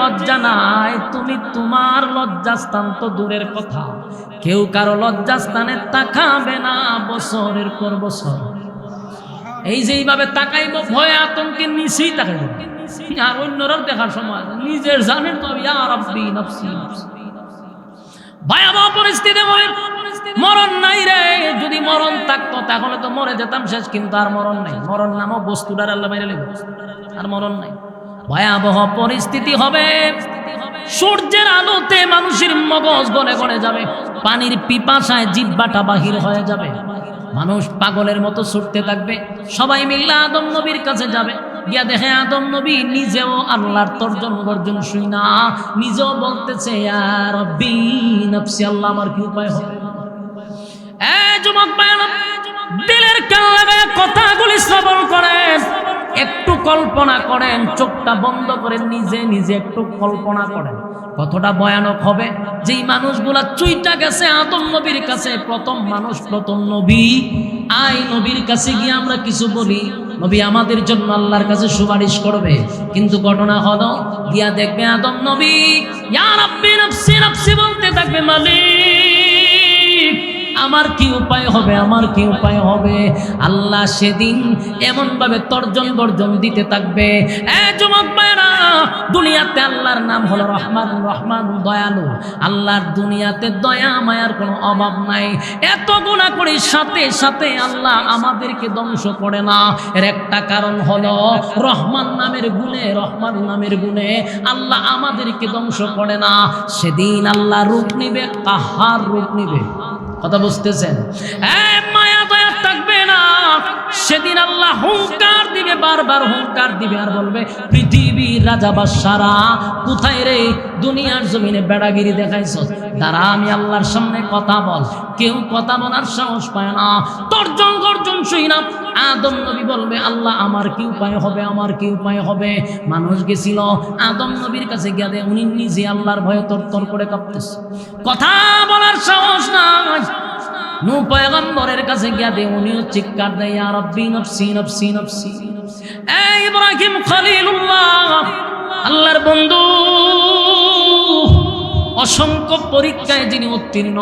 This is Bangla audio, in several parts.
লজ্জা নাই, তুমি তোমার লজ্জাস্থান তো দূরের কথা, কেউ কারো লজ্জাস্থানে তাকাবে না বছরের পর বছর। এই যে এইভাবে তাকাইব, ভয় আতঙ্কে নিচেই তাকাইব, আর অন্যরা দেখার সময় নিজের জানেন তো ইয়া রাব্বি নফসি নফসি। ভয়াবহ পরিস্থিতি হয়, মরণ নাই রে। যদি মরণ থাকতো তাহলে তো মরে যেতাম শেষ, কিন্তু আর মরণ নাই। মরণ নামক বস্তুটার আল্লাহ বাইরে লেগে, আর মরণ নাই। ভয়াবহ পরিস্থিতি হবে, সূর্যের আলোতে মানুষের মগজ গলে গলে যাবে, পানির পিপাসায় জিহ্বাটা বাহির হয়ে যাবে, মানুষ পাগলের মতো ছুটতে থাকবে। সবাই মিলে আদম নবীর কাছে যাবে, গিয়া দেখে আদম নবী নিজেও আল্লাহর তর্জন গর্জন শুই না, নিজেও বলতেছে ইয়া রাব্বি নফসি, আল্লাহ আমার কি উপায় হবে। যুবক ভাইরা, দিলের কান লাগায় কথাগুলি শ্রবণ করেন, একটু কল্পনা করেন, চোখটা বন্ধ করে নিজে নিজে একটু কল্পনা করেন কতটা ভয়ানক হবে। যেই মানুষগুলা চুইটা গেছে আদম নবীর কাছে, প্রথম মানুষ, প্রথম নবী, আই নবীর কাছে গিয়ে আমরা কিছু বলি, নবী আমাদের জন্য আল্লাহর কাছে সুপারিশ করবে, কিন্তু ঘটনা হলো গিয়া দেখবে আদম নবী ইয়া রাব্বি নফসি নফসি বলতে থাকবে, মালিক আমার কি উপায় হবে, আমার কি উপায় হবে। আল্লাহ সেদিন এমন ভাবে তর্জন গর্জন দিতে থাকবে। যুবক ভাইরা, দুনিয়াতে আল্লাহর নাম হলো রহমান, রহমান দয়ালু। আল্লাহর দুনিয়াতে দয়া মায়ার কোনো অভাব নাই। এত গুনাহ করি সাথে সাথে আল্লাহ আমাদেরকে ধ্বংস করে না, এর একটা কারণ হলো রহমান নামের গুণে, রহমান নামের গুণে আল্লাহ আমাদেরকে ধ্বংস করে না। সেদিন আল্লাহ রূপ নিবে, কাহার রূপ নিবে, কথা বুঝতেছেন? মায়া দয়া থাকবে না। সেদিন আল্লাহ হুঙ্কার দিবে, বারবার হুঙ্কার দিবে, আর বলবে পৃথিবীর রাজা বাদশারা কোথায় রে, দুনিয়ার জমিনে বেড়াগিরি দেখাইছ, দাঁড়া আমি আল্লাহর সামনে কথা বল। কেউ কথা বলার সাহস পায় না, তর্জন গর্জন শুই না। আদম নবী বলবে আল্লাহ আমার কি উপায় হবে, আমার কি উপায় হবে। মানুষ গেছিল আদম নবীর কাছে গিয়ে, উনি নিজে আল্লাহর ভয়ে তরতর করে কাঁপতেছে, কথা বলার সাহস নাই। নূহ পয়গম্বরের কাছে গিয়া উনিও চিৎকার দেয় ইয়া রাব্বি নফসি নফসি নফসি। ইব্রাহিম খলিলুল্লাহ, আল্লাহর বন্ধু, অসংখ্য পরীক্ষায় যিনি উত্তীর্ণ,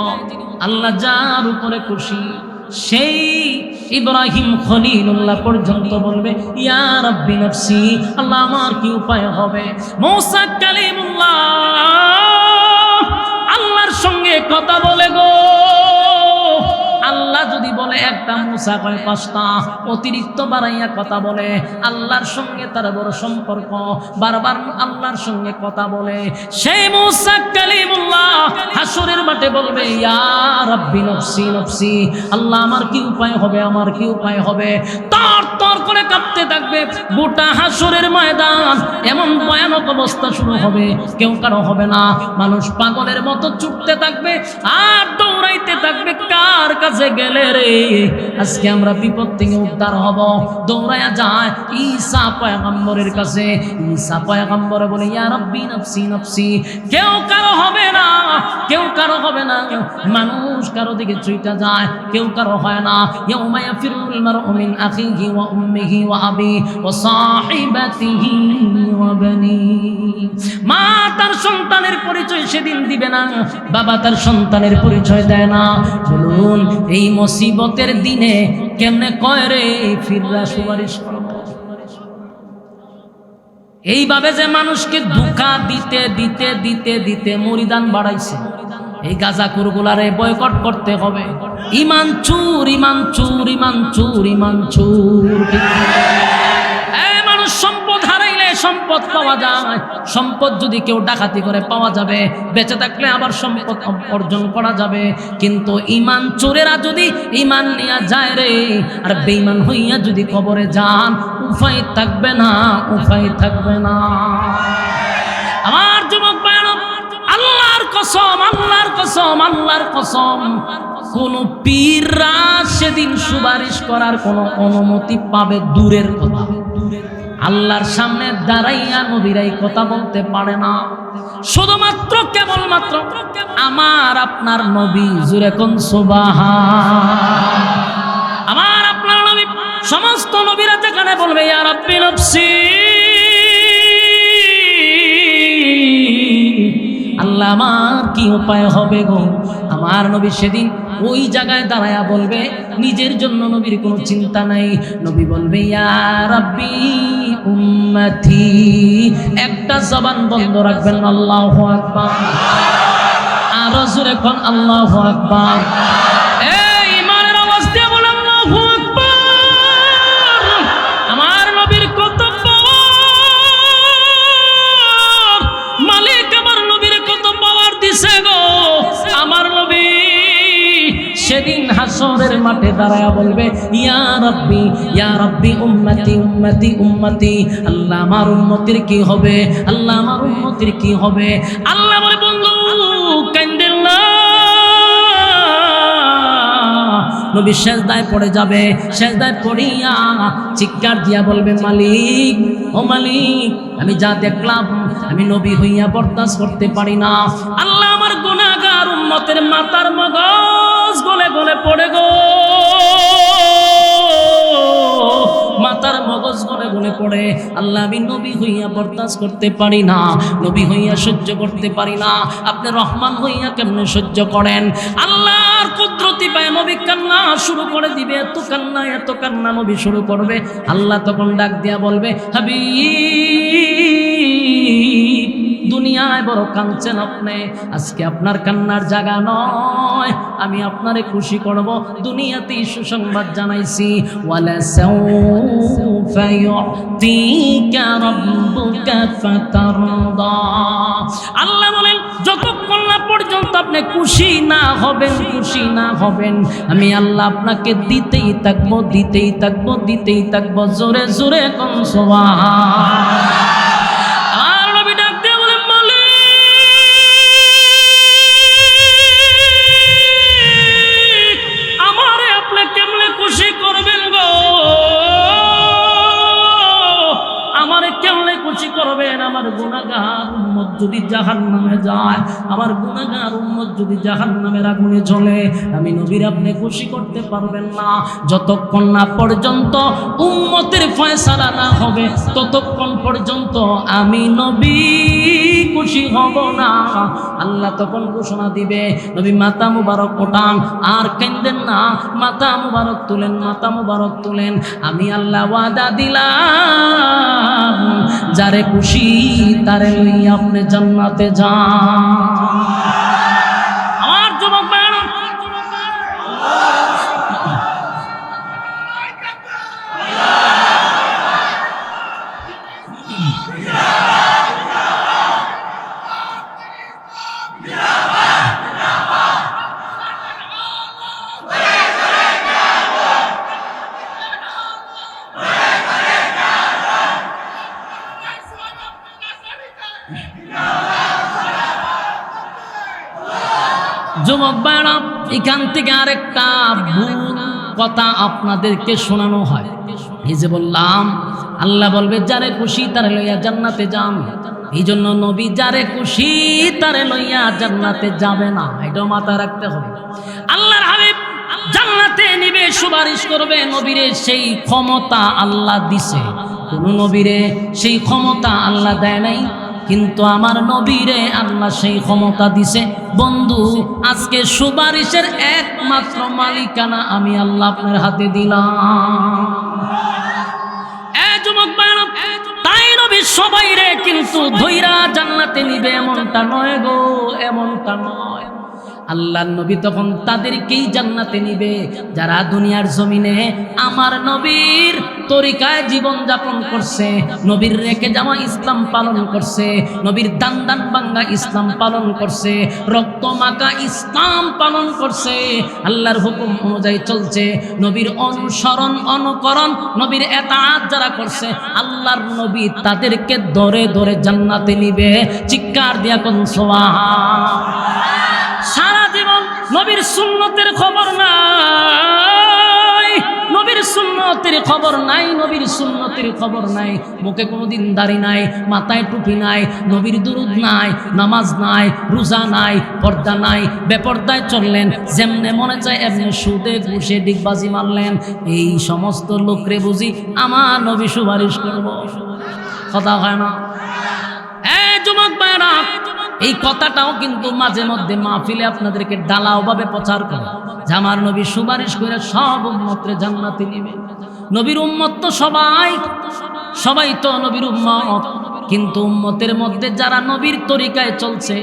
আল্লাহ যার উপরে খুশি, সেই ইব্রাহিম খলিলুল্লাহ পর্যন্ত বলবে ইয়া রাব্বি নফসি, আল্লাহ আমার কি উপায় হবে। মূসা কালিমুল্লাহ আল্লাহর সঙ্গে কথা বলে গো, আল্লাহ যদি বলে একটা, মূসা কয় পাঁচটা, অতিরিক্ত বাড়াইয়া কথা বলে। আল্লাহর সঙ্গে তার বড় সম্পর্ক, বারবার আল্লাহর সঙ্গে কথা বলে। সেই মূসা কালিমুল্লাহ হাসরের মাঠে বলবে ইয়া রাব্বি নফসি নফসি, আল্লাহ আমার কি উপায় হবে, আমার কি উপায় হবে। তর তর করে কাঁপতে থাকবে গোটা হাসরের ময়দান। এমন ভয়ানক অবস্থা শুরু হবে, কেউ কারো হবে না। মানুষ পাগলের মতো ছুটতে থাকবে আর দৌড়াইতে থাকবে, কার কাছে গেলে রে আজকে আমরা বিপদ থেকে উদ্ধার হব। দৌড়ায়া যায় ঈসা পয়গম্বরের কাছে। ঈসা পয়গম্বর বলে ইয়া রাব্বি নফসি নফসি। কেউ কারো হবে না, কেউ কারো হবে না। মানুষ কারো দিকে ছুটে যায়, কেউ কারো হয় না। ইয়াউমা ইয়াফিরুল মারউ মিন আখিহি ওয়া উম্মিহি ওয়া আবিহি ওয়া সাহিবাতিহি ওয়া বানিহি। মা তার সন্তানের পরিচয় সেদিন দিবে না, বাবা তার সন্তানের পরিচয় দেয় না। বলুন এই মুসিবতের দিনে কেমনে কয় রে ফিররা সুপারিশ করব। এইভাবে যে মানুষকে ধোঁকা দিতে দিতে দিতে দিতে মরিদান বাড়াইছে, এই গাজাকুরগুলারে বয়কট করতে হবে। ইমান চুর, ইমান চুর, ইমান চুর, ইমান চুর। মানুষ সম্পদ হারাইলে সম্পদ পাওয়া যায়, সম্পদ যদি কেউ ডাকাতি করে পাওয়া যাবে, বেঁচে থাকলে আবার সম্পদ অর্জন করা যাবে। কিন্তু ইমান চোরেরা যদি ইমান নিয়ে যায় রে, আর বেঈমান হইয়া যদি কবরে যান, উপায় থাকবে না, উপায় থাকবে না। আমার যুবক ভাইরা, আল্লাহর কসম, আল্লাহর কসম, আল্লাহর কসম, কোন পীররা সেদিন সুপারিশ করার কোন অনুমতি পাবে দূরের কথা। আল্লাহর সামনে দাঁড়াইয়া নবীরাই কথা বলতে পারে না। শুধুমাত্র কেবলমাত্র আমার আপনার নবী, জুরে কোন সুবহান, আমার আপনার নবী, সমস্ত নবীরা যেখানে বলবে ইয়া রাব্বি নফসি, আল্লাহ আমার কি উপায় হবে গো? আমার নবী সেদিন ওই জায়গায় দাঁড়ায়া বলবে, নিজের জন্য নবীর কোনো চিন্তা নাই। নবী বলবে ইয়া রাব্বি উম্মতি, একটা জবান বন্ধ রাখবেন, আল্লাহু আকবার। আরো জোরে কোন আল্লাহু আকবার। এই ইমানের আওয়াজ দিয়ে বলেন আল্লাহু আকবার। আমার নবীর কত পাওয়ার, মালিক আমার নবীর কত পাওয়ার দিছে গো। আমার নবী সেদিন হাসরের মাঠে দাঁড়ায়া বলবে ইয়া রাব্বি উম্মতি উম্মতি উম্মতি। আল্লাহ আমার উম্মতির কি হবে? আল্লাহ আমার উম্মতির কি হবে? আল্লাহ বলে বন্ধু কান্দেন না। নবী সেজদায় পড়ে যাবে, সেজদায় পড়িয়া চিৎকার দিয়া বলবে মালিক, ও মালিক, আমি যা দেখলাম আমি নবী হইয়া বরদাস্ত করতে পারি না। আল্লাহ আমার গুনাহগার উম্মতের মাথার মগজ গলে গলে পড়ে গো, মাথার মগজ গলে গলে পড়ে। আল্লাহ আমি নবী হইয়া বরদাস্ত করতে পারি না, নবী হইয়া সহ্য করতে পারি না। আপনি রহমান হইয়া কেমনে সহ্য করেন? আল্লাহর কুদরতি পায় নবী কান্না শুরু করে দিবে, এত কান্না নবী শুরু করবে। আল্লাহ তখন ডাক দিয়া বলবে হাবিব, দুনিয়ায় বড় কাঁদছেন আপনি, আজকে আপনার কান্নার জায়গা নয়, আমি আপনারে খুশি করব। দুনিয়াতেই সুসংবাদ জানাইছি, ওয়ালা সাউফা ইউতিকা রাব্বুকা ফাতারদা। আল্লাহ বলেন যতক্ষণ না পর্যন্ত আপনি খুশি না হবেন, আমি আল্লাহ আপনাকে দিতেই থাকবো। জোরে জোরে কোন সুবহান। আমার গুনাহগার উম্মত যদি জাহান্নামে যায়, আমার গুনাহগার উম্মত যদি জাহান্নামের আগুনে জ্বলে, আমি নবীর আপনি খুশি করতে পারবেন না। যতক্ষণ না পর্যন্ত উম্মতের ফয়সালা না হবে, ততক্ষণ পর্যন্ত আমি নবী খুশি হব না। আল্লাহ তখন ঘোষণা দিবে, নবী মাথা মুবারক ওঠান, আর কেন্দেন না, মাথা মুবারক তুলেন। আমি আল্লাহ ওয়াদা দিলাম, যারে খুশি তারে লইয়া আপনি জান্নাতে যান। আমার যুবক ভাইরা, যুবক ভাইরা, এখান থেকে আরেকটা ভুল কথা আপনাদেরকে শোনানো হয়। এই যে বললাম, আল্লাহ বলবে যারে খুশি তারে লইয়া জান্নাতে যান, এই জন্য নবী যারে খুশি তারে লইয়া জান্নাতে যাবে না, এটাও মাথায় রাখতে হবে। আল্লাহর হাবিব জান্নাতে নিবে, সুপারিশ করবে, নবীরে সেই ক্ষমতা আল্লাহ দিছে। কোন নবীরে সেই ক্ষমতা আল্লাহ দেয় নাই, কিন্তু আমার নবীরে আল্লাহ সেই ক্ষমতা দিছে। বন্ধু, আজকে সুপারিশের একমাত্র মালিকানা আমি আল্লাহ আপনার হাতে দিলাম। যুবক বায়না, তাই নবী সবাই রে কিন্তু ধৈরা জান্নাতে নিবে এমনটা নয় গো, এমনটা নয়। আল্লাহর নবী তখন তাদেরকেই জান্নাতে নিবে যারা দুনিয়ার জমিনে আমার নবীর তরিকায় জীবন যাপন করছে, নবীর রেখে যাওয়া ইসলাম পালন করছে, নবীর দান ভাঙ্গা ইসলাম পালন করছে, রক্ত মাখা ইসলাম পালন করছে, আল্লাহর হুকুম অনুযায়ী চলছে, নবীর অনুসরণ অনুকরণ নবীর এতাআত যারা করছে, আল্লাহর নবী তাদেরকে ধরে ধরে জান্নাতে নিবে। চিৎকার দিয়া কোন সুবহান। সারা জীবন নবীর সুন্নতের খবর নাই, নবীর সুন্নতের খবর নাই, মুখে কোনোদিন দাড়ি নাই, মাথায় টুপি নাই, নবীর দুরুদ নাই, নামাজ নাই, রোজা নাই, পর্দা নাই, বেপর্দায় চললেন, যেমনে মনে চায় এমনি সুদে ঘুষে ডিগবাজি মারলেন। এই সমস্ত লোকরে বুঝি আমার নবী সুপারিশ করব? কথা হয় না। যুবক ভাইরা, এই কথাটাও কিন্তু মাঝে মধ্যে মাহফিলে আপনাদেরকে ডালাও ভাবে প্রচার করে যে আমার নবী সুপারিশ করে সব উম্মতরে জান্নাতে নিবে। নবীর উম্মত তো সবাই তো নবীর উম্মত, কিন্তু উম্মতের মধ্যে যারা নবীর তরিকায় চলছে,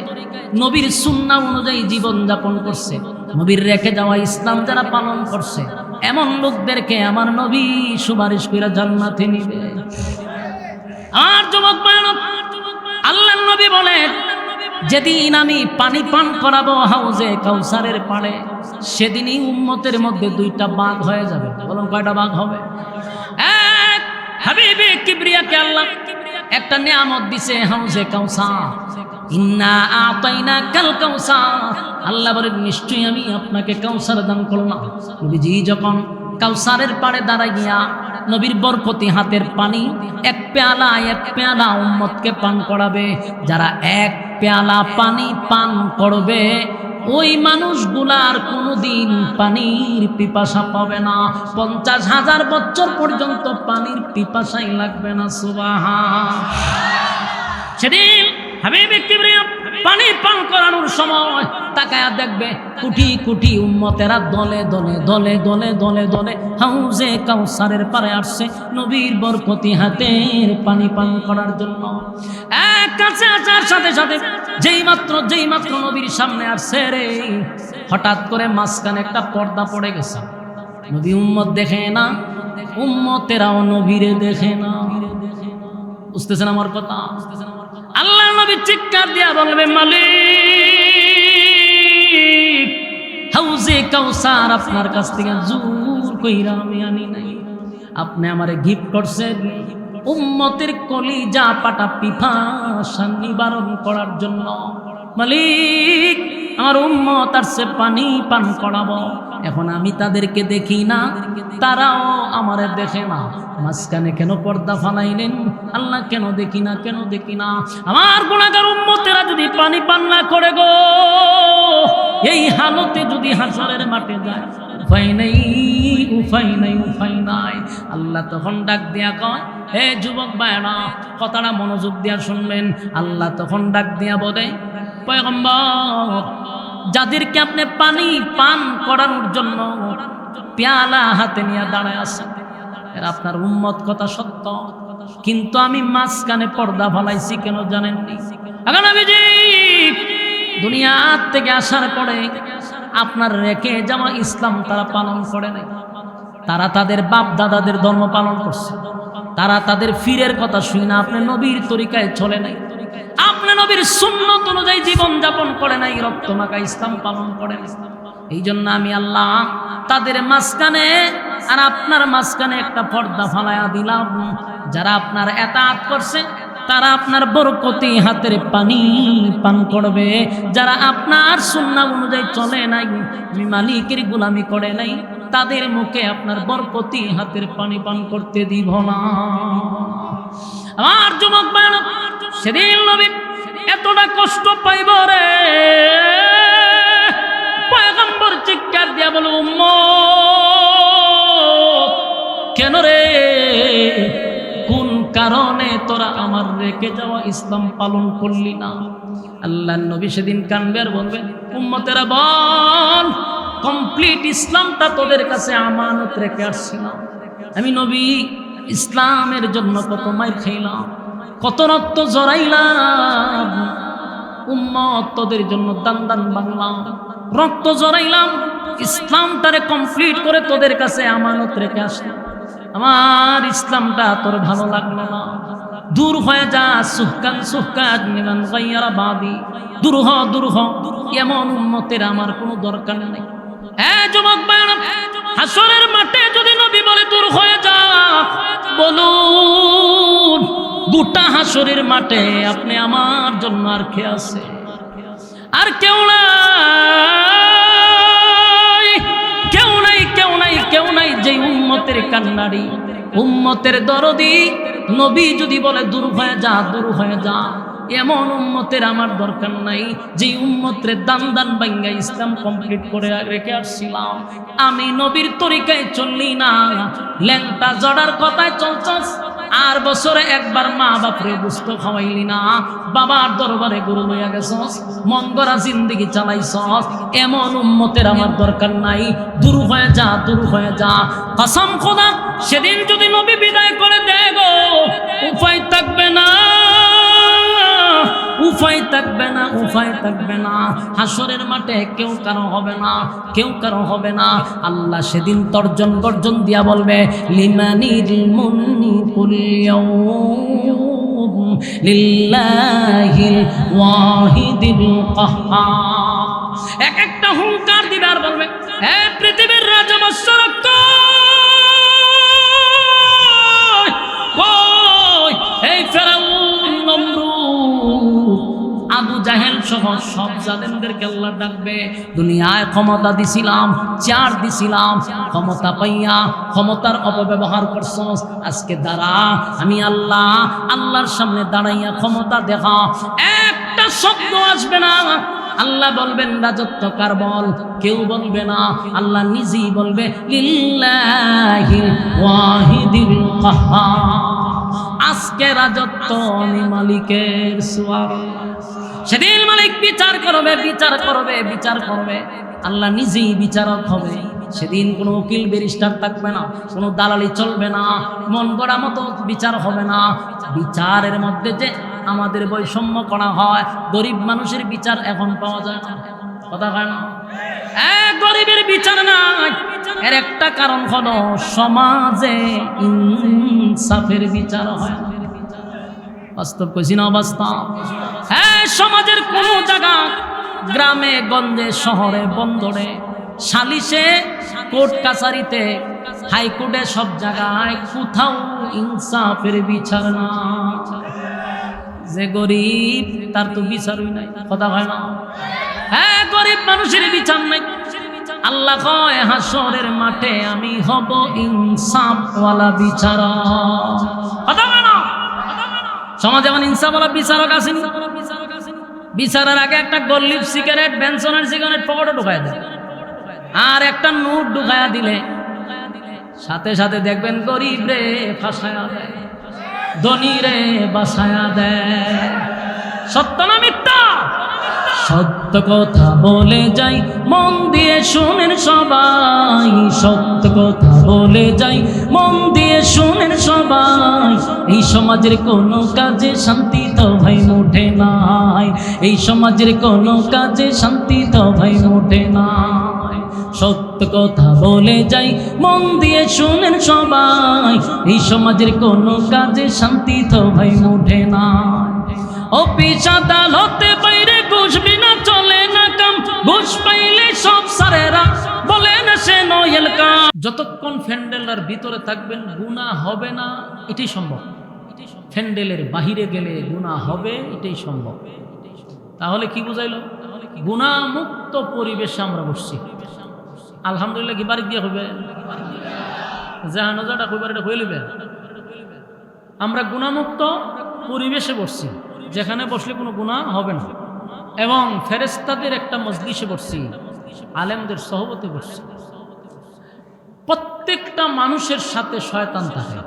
নবীর সুন্নাহ অনুযায়ী জীবন যাপন করছে, নবীর রেখে যাওয়া ইসলাম যারা পালন করছে, এমন লোকদেরকে আমার নবী সুপারিশ করে জান্নাতে নিবে। আর যুবক ভাইরা, আল্লাহর নবী বলেন যেদিন আমি পানি পান করাবো হাউজে কাউসারের পাড়ে, সেদিনই উম্মতের মধ্যে দুইটা ভাগ হয়ে যাবে। বলুন কয়টা ভাগ হবে? এক, হাবিবে কিবরিয়াকে আল্লাহ একটা নিয়ামত দিছে, হাউজে কাউসার। ইন্না আতাইনাকাল কাউসার, আল্লাহ বলেন নিশ্চয়ই আমি আপনাকে কাউসার দান করলাম। নবীজি যখন কাউসারের পাড়ে দাঁড়াইয়া নবীর বরকতি হাতের পানি এক পেয়ালা উম্মতকে পান করাবে, যারা এক পেয়ালা পানি পান করবে ওই মানুষগুলার কোনোদিন পানির পিপাসা পাবে না, 50,000 বছর পর্যন্ত পানির পিপাসাই লাগবে না। সুবহান। সেদিন হাবিবে কিবরিয়া পানি পান করানোর সময় তাকায়া দেখবে কোটি কোটি উম্মতেরা দলে দলে দলে দলে দলে দলে হাউজে কাউসারের পারে আসছে নবীর বরকতি হাতের পানি পান করার জন্য। এক কাছে আসার সাথে সাথে যেই মাত্র নবীর সামনে আসছে রে, হঠাৎ করে মাঝখানে একটা পর্দা পড়ে গেছে। নবী উম্মত দেখে না, উম্মতেরাও নবীরে দেখে না। বুঝতেছেন আমার কথা? আল্লাহ নবী চিৎকার দিয়া বলবে, মালিক হাউজে কাউসার আপনার কাছ থেকে জোর কইরা আমি আনি নাই, আপনি আমারে গিফট করছেন উম্মতের কলিজা পাটা পিপাসা নিবারণ করার জন্য। মালিক আমার উম্মত আসছে পানি পান করাবো, এখন আমি তাদেরকে দেখি না, তারাও আমারে দেখে না, মাঝখানে কেন পর্দা ফালাইলেন আল্লাহ? কেন দেখি না? আমার গুনাহগার উম্মতেরা যদি পানি পান না করে গো, এই হালতে যদি হাসরের মাঠে যায়, উপায় নাই। আল্লাহ তখন ডাক দিয়া কয়, হে যুবক ভাইরা কথাটা মনোযোগ দিয়া শুনবেন। আল্লাহ তখন ডাক দিয়া বলে, পয়গম্বর যাদেরকে আপনি পানি পান করানোর জন্য পেয়ালা হাতে নিয়ে দাঁড়ায় আছেন, এরা আপনার উম্মত, কথা সত্য, কিন্তু আমি মাঝখানে পর্দা ফালাইছি কেন জানেননি? নবীজি দুনিয়া থেকে আসার পরে আপনার রেখে যাওয়া ইসলাম তারা পালন করে নাই, তারা তাদের বাপ দাদাদের ধর্ম পালন করছে, তারা তাদের ফিরের কথা শুই না, আপনি নবীর তরিকায় চলে নাই, আপনি নবীর সুন্নত অনুযায়ী জীবন যাপন করে নাই, রক্তমাখা ইসলাম পালন করে নাই। এই জন্য আমি আল্লাহ তাদের মাঝখানে আর আপনার মাঝখানে একটা পর্দা ফালায়া দিলাম। যারা আপনার এতাআত করছে তারা আপনার বরকতি হাতের পানি পান করবে, যারা আপনার সুন্নাহ অনুযায়ী চলে নাই, মালিকের গোলামি করে নাই, তাদের মুখে আপনার বরকতি হাতের পানি পান করতে দিব না। আমার যুবক ভাইরা, সেদিন নবী এতটা কষ্ট পাইব রে, পয়গম্বর চিৎকার দিয়া বলে, উম্মত কেন রে, কোন কারণে তোরা আমার রেখে যাওয়া ইসলাম পালন করলি না? আল্লাহ নবী সেদিন কানবে আর বলবে, উম্মতেরা বল, কমপ্লিট ইসলামটা তোদের কাছে আমানত রেখে আসছিলাম। আমি নবী ইসলামের জন্য কত মাইর খাইলাম, কত রক্ত জড়াইলাম, উম্মত তোদের জন্য দান দান বাংলাম, রক্ত জড়াইলাম, ইসলামটারে কমপ্লিট করে তোদের কাছে আমানত রেখে আসলাম। আমার ইসলামটা তোর ভালো লাগলো না, দূর হয়ে যা, সুহকান নিমান গায়রা বাদি, দূর হ, এমন উম্মতের আমার কোনো দরকার নেই। যুবক ভাইরা, হাসরের মাঠে যদি নবী বলে দূর হয়ে যা, বলুন গোটা হাসরের মাঠে আপনি আমার জন্য আর কে আছে? আর কেউ নাই যে উম্মতের কান্নারি, উম্মতের দরদি নবী যদি বলে দূর হয়ে যা, এমন উম্মতের আমার দরকার নাই। যে উম্মতের দান ভাঙ্গা ইসলাম কমপ্লিট করে রেখে আসছিলাম, আমি নবীর তরিকায় চললি না, ল্যাংটা জড়ার কথায় চলছস, আর বছরে একবার মা বাপরে গোস্ত খাওয়াইলি না, বাবার দরবারে গরু লইয়া গেছস, মন গড়া জিন্দেগি চালাইছস, এমন উম্মতের আমার দরকার নাই। দূর হয়ে যা, দূর হয়ে যা। কসম খোদা, সেদিন যদি নবী বিদায় করে দেয় গো, উপায় থাকবে না, উপায় থাকবে না, উপায় থাকবে না। হাসরের মাঠে কেউ কারো হবে না, কেউ কারো হবে না। আল্লাহ সেদিন তর্জন গর্জন দিয়া বলবে, লিমানিল মুলকুল ইয়াউম লিল্লাহিল ওয়াহিদিল কাহ্হার। এক একটা হুঙ্কার দিবে আর বলবে, হে পৃথিবীর রাজা মৎস্যরক্ত, এই ফেরাউন, নমরুদ, আবু জাহেল সহ সব জালেমদেরকে আল্লাহ ডাকবে। দুনিয়ায় ক্ষমতা দিছিলাম, চার দিছিলাম, ক্ষমতা পাইয়া ক্ষমতার অপব্যবহার করছস। আজকে দাঁড়া, আমি আল্লাহ, আল্লাহর সামনে দাঁড়াইয়া ক্ষমতা দেখা। একটা শব্দ আসবে না। আল্লাহ বলবেন রাজত্ব কার বল, কেউ বলবে না। আল্লাহ নিজেই বলবে, লিল্লাহিল ওয়াহিদিল কাহ্হার। আজকে রাজত্ব আমি মালিকের। সুবহানাল্লাহ। সেদিন মালিক বিচার করবে, বিচার করবে, বিচার করবে। আল্লাহ নিজেই বিচারক হবে। সেদিন কোনো উকিল ব্যারিস্টার থাকবে না, কোনো দালালি চলবে না, মন গড়া মতো বিচার হবে না। বিচারের মধ্যে যে আমাদের বৈষম্য করা হয়, গরিব মানুষের বিচার এখন পাওয়া যায় না। কথা হয় না? গরিবের বিচার নাই। এর একটা কারণ হলো সমাজে ইনসাফের বিচার হয় না। বাস্তব কইছি না? বাস্তব। হ্যাঁ, সমাজের কোন জায়গা, গ্রামে গঞ্জে, শহরে, বন্দরে, সালিশে, কোর্ট কাছারিতে, হাইকোর্টে, সব জায়গায় কোথাও ইনসাফের বিচার না। যে গরিব তার তো বিচারই নাই। কথা হয় না? হ্যাঁ, গরিব মানুষের বিচার নাই। আল্লাহ কয়, হাসরের মাঠে আমি হব ইনসাফওয়ালা বিচারক। কথা হয় না? সমাজে এমন ইনসাফওয়ালা বিচারক আছেন। বিচারের আগে একটা গল্লিপ সিগারেট, বেনসনের সিগারেট পকেটে ঢুকায় দেয়, আর একটা নোট ঢুকায়া দিলে সাথে সাথে দেখবেন গরিব রে ফাঁসায়া দেয়, ধনী রে বাসায়া দেয়। সত্য না মিথ্যা? সত্য কথা বলে যাই, মন দিয়ে শুনেন সবাই। সত্য কথা বলে যাই, মন দিয়ে শুনেন সবাই। এই সমাজের কোনো কাজে শান্তি তো ভাই মোটে নাই। এই সমাজের কোনো কাজে শান্তি তো ভাই মোটে নাই। সত্য কথা বলে যাই, মন দিয়ে শুনেন সবাই। এই সমাজের কোনো কাজে শান্তি তো ভাই মোটে নাই। অফিস আদালতে বাইরে ঘুষ বিনা চলে না কাম। ঘুষ পাইলে সব সারেরা বলে না সে নয়েল কাম। যতক্ষণ ফ্যান্ডেলের ভিতরে থাকবেন গুনাহ হবে না, এটাই সম্ভব। ফ্যান্ডেলের বাহিরে গেলে গুনাহ হবে, এটাই সম্ভব। তাহলে কি বুঝাইল? গুনাহ মুক্ত পরিবেশে আমরা বসছি। আলহামদুলিল্লাহ কি বাড়ি দিয়ে হইবে? জাহানজাটা কইবার এটা হয়ে লিবে। আমরা গুনাহমুক্ত পরিবেশে বসছি, যেখানে বসলে কোনো গুনাহ হবে না। এবং ফেরেশতাদের একটা মজলিসে বসছি, আলেমদের সহবতে বসছি। প্রত্যেকটা মানুষের সাথে শয়তান থাকে,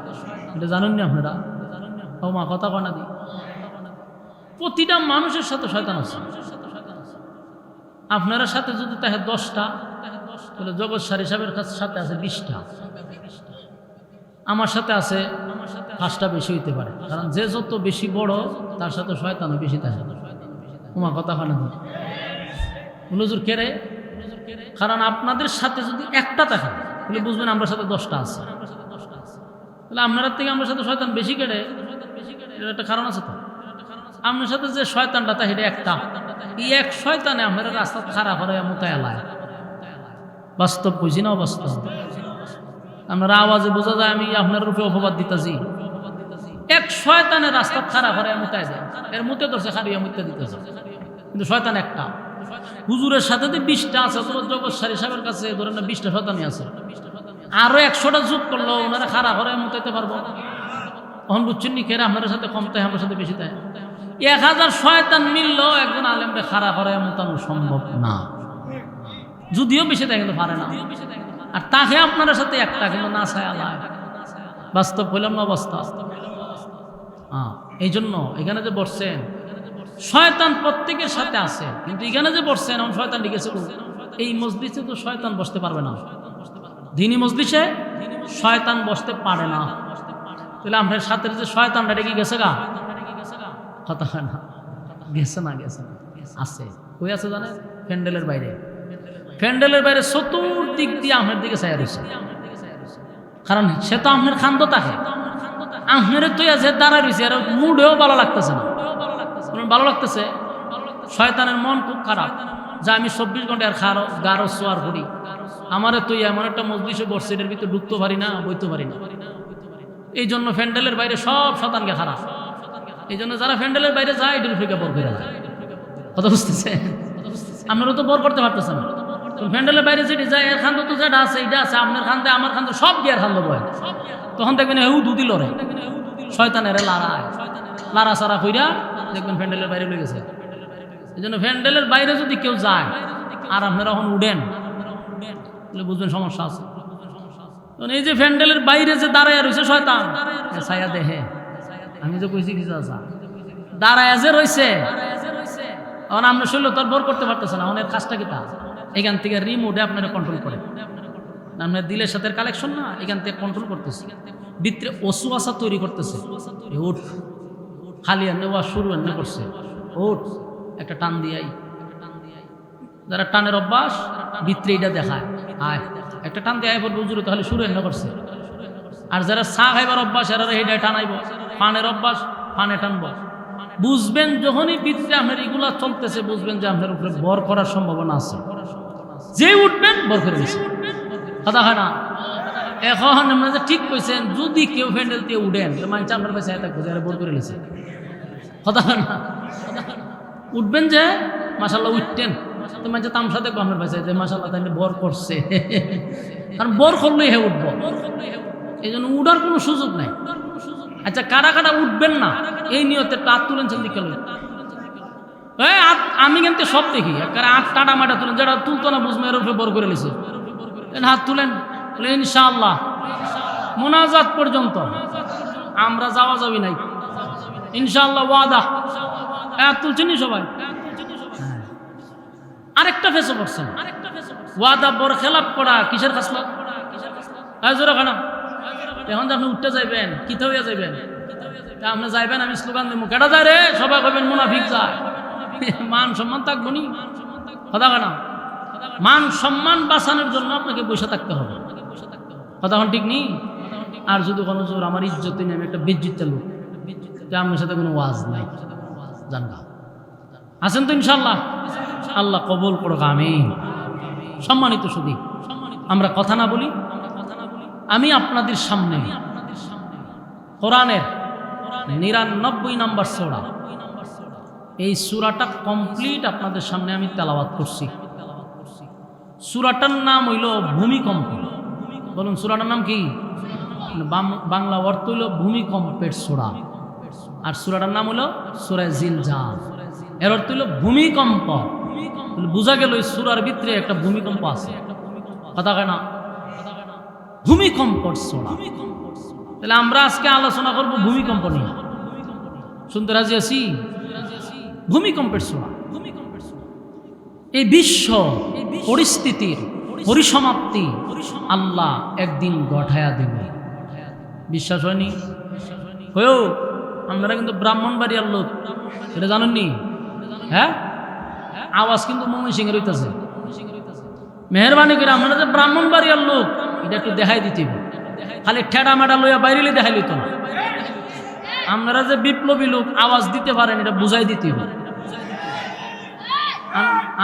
এটা জানেন না আপনারা? ও মা, কথা কয় না দি। প্রতিটা মানুষের সাথে শয়তান আছে। আপনার সাথে যদি তাহে 10টা, তাহলে জগৎ সারি সাহেবের সাথে আছে 20টা, আমার সাথে আছে 5টা, বেশি হইতে পারে। কারণ যে যত বেশি বড় তার সাথে শয়তানও বেশি থাকে। তোমার কথা হয় না? হুজুর কেরে? কারণ আপনাদের সাথে যদি একটা থাকে তাহলে বুঝবেন আমরা সাথে 10টা আছে। তাহলে আপনার থেকে আমার সাথে শয়তান বেশি কেড়ে, এর একটা কারণ আছে তো। আপনার সাথে যে শয়তানটা তা এটা একটা, এই এক শয়তানে আপনার রাস্তা খারাপ হয়ে মোতায়ালায়। বাস্তব বুঝি না? বাস্তব। আপনার আওয়াজে বোঝা যায় আমি আপনার রূপে অপবাদ দিতেছি। এক শয়তানের রাস্তা খারাপ হয়ে মোতায় যায়, এর মুতে ধরছে খারিয়া মুতে দিতেছে, কিন্তু শয়তান একটা। হুজুরের সাথে যে 20টা আছে, তোমার জগৎ সারি সাহেবের কাছে ধরেন না 20টা শয়তানই আছে, আরো 100টা যোগ করলো ওনারা খারাপ হয়ে মুতাইতে পারবো। তখন বুঝছেন নি কেরা আপনার সাথে কম তাই আমার সাথে বেশি তাই। 1000 শয়তান মিললেও একজন আলেমরে খারাপ হয়ে মোতানো সম্ভব না, যদিও বেশি তাই কিন্তু পারে না। আর তাকে আপনার সাথে একটা, কিন্তু না চায় আল্লাহ। বাস্তব হইলাম না? বাস্তব। এই জন্য এখানে যে বসছেন শয়তান প্রত্যেকের সাথে আছে, কিন্তু এখানে যে বসছেন এখন শয়তান লিখেছে এই মজলিসে তো শয়তান বসতে পারবে না, দ্বীনি মজলিসে শয়তান বসতে পারে না। তাহলে আপনার সাথে যে শয়তানটা রেখে গেছে গা, কথা হয় না, গেছে না আছে, কই আছে জানেন? প্যান্ডেলের বাইরে, প্যান্ডেলের বাইরে চতুর্দিক দিয়ে আপনার দিকে চাইয়া রয়েছে, কারণ সে তো আপনার খান্দ থাকে, আপনার তো আছে দাঁড়ায় রয়েছে, আর মুডেও ভালো লাগতেছে না। ভালো লাগতেছে, শয়তানের মন খুব খারাপ যে আমি 24 ঘন্টা আর গারো সোয়ার করি, আমারে তুই এমন একটা মজলিসে বসছে এটার ভিতরে ঢুকতে পারি না, বইতে পারি না। এই জন্য প্যান্ডেলের বাইরে সব শতানকে খারাপ, এই জন্য যারা প্যান্ডেলের বাইরে যায় এটার ফিকে বর করে যায়, কথা বুঝতেছে? আপনারা তো বর করতে পারতেছেন না, প্যান্ডেলের বাইরে যেটি যায় এর খান্দ তো যেটা আছে এটা আছে, আপনার খান্দে আমার খান্দে সব গিয়ার খান্দ বয়, তখন দেখবেন হেউ দুদি লড়ে, শয়তানের লারা সারা কইরা দেখবেন প্যান্ডেলের বাইরে লয়ে গেছে। এই জন্য প্যান্ডেলের বাইরে যদি কেউ যায় আর আপনারা এখন উঠেন তাহলে বুঝবেন সমস্যা আছে। এই যে প্যান্ডেলের বাইরে যে দাঁড়ায় রয়েছে শয়তান, ছায়া দেহে আমি যে কইছি কিছু আসা দাঁড়ায় যে রয়েছে, এখন আমরা শরীর তোর বর করতে পারতেছে না, অনেক কাজটা কি তা এখান থেকে রিমোটে আপনারা কন্ট্রোল করেন, আপনার দিলের সাথে কালেকশন না, এখান থেকে কন্ট্রোল করতেছে, ভিতরে অসুয়াশা তৈরি করতেছে, উঠ খালি এনে ওয়া শুরু এনে করছে, উঠ একটা টান দিয়াই, যারা টানের অভ্যাস ভিতরে এটা দেখায়, আয় একটা টান দিয়ে আয় পর বুঝলো তাহলে শুরু এনে করছে। আর যারা চা খাইবার অভ্যাস এরা হেডায় টানাইব, পানের অভ্যাস পানে টানব, বুঝবেন যখনই ভিতরে আপনার এগুলা চলতেছে বুঝবেন যে আপনার উপরে বর করার সম্ভাবনা আছে, যে উঠবেন বর করে দিচ্ছে, কথা হয় না? এখন আমরা যে ঠিক কইছেন যদি কেউ প্যান্ডেল দিয়ে উঠেন মানুষ আপনার কাছে থাকবে যারা বর করে নিছে, কথা হয় না? উঠবেন যে মাশাল্লাহ উঠতেন তো মানুষ তামসা দেখবো আপনার কাছে যে মাশাল্লাহ তাই বর করছে, কারণ বর করলেই হে উঠবো, এই জন্য উঠার কোনো সুযোগ নাই। আচ্ছা কারা কারা উঠবেন না এই নিয়তে হাত তুলেন দিকে, আমি কিন্তু সব দেখি হাত কাটা মাটা তুলেন, যেটা তুলতো না বুঝবে এর উপরে বর করে নিছে, হাত তুলেন ইনশাআল্লাহ মোনাজাত পর্যন্ত আমরা যাওয়া যাবি নাই ইনশাআল্লাহ, ওয়াদা। হাত তুলছেন সবাই, আরেকটা ফেসো করছেন, ওয়াদা বর খেলাপ করা কিসের খাসলা খানা, এখন যে আপনি উঠতে যাইবেন কিতা হইয়া যাইবেন, আপনি যাইবেন আমি স্লোগান দেবো কেটা যায় রে, সবাই কইবেন মুনাফিক যায়, মান সম্মান থাকবো নি, কথা কেনা মান সম্মান বাঁচানোর জন্য আপনাকে বসে থাকতে হবে, কথা ঠিক নেই। আর যদি কোনো জোর আমার ইজ্জত নেই, আমি একটা বেজ্জিত চালু, আপনার সাথে কোনো ওয়াজ নাই, জানবা আছেন তো ইনশাল্লাহ, আল্লাহ কবুল করুক, আমিন। সম্মানিত সুধী, আমরা কথা না বলি, আমি আপনাদের সামনে কোরআনের 99 নম্বর সূরা, এই সূরাটা কমপ্লিট আপনাদের সামনে আমি তেলাওয়াত করছি। সূরাটার নাম হইল ভূমিকম্প। বলুন সূরাটার নাম কি? বাংলা অর্থ হইল ভূমিকম্পের সূরা, আর সূরাটার নাম হইল সূরা জিলজাল, এর অর্থ হইল ভূমিকম্প। বোঝা গেল এই সূরার ভিতরে একটা ভূমিকম্প আছে, কথা কয় না, ভূমিকম্পর সূরা। তাহলে আমরা আজকে আলোচনা করব ভূমিকম্প নিয়ে, শুনতে রাজি আছি? ভূমিকম্পের সূরা। এই বিশ্ব পরিস্থিতির পরিসমাপ্তি আল্লাহ একদিন ঘটায়া দেবে, বিশ্বাস হয়নি? হয়েও আপনারা কিন্তু ব্রাহ্মণবাড়িয়ার লোক, এটা জানেননি? হ্যাঁ, আওয়াজ কিন্তু ময়মনসিংহের হইতেছে, মেহরবানি করে আপনারা যে ব্রাহ্মণবাড়িয়ার লোক এটা একটু দেখাই দিতে, খালি ঠেডা মেডা লইয়া বাইরে দেখাই লইত না, আপনারা যে বিপ্লবী লোক আওয়াজ দিতে পারেন এটা বুঝাই দিতে হবে,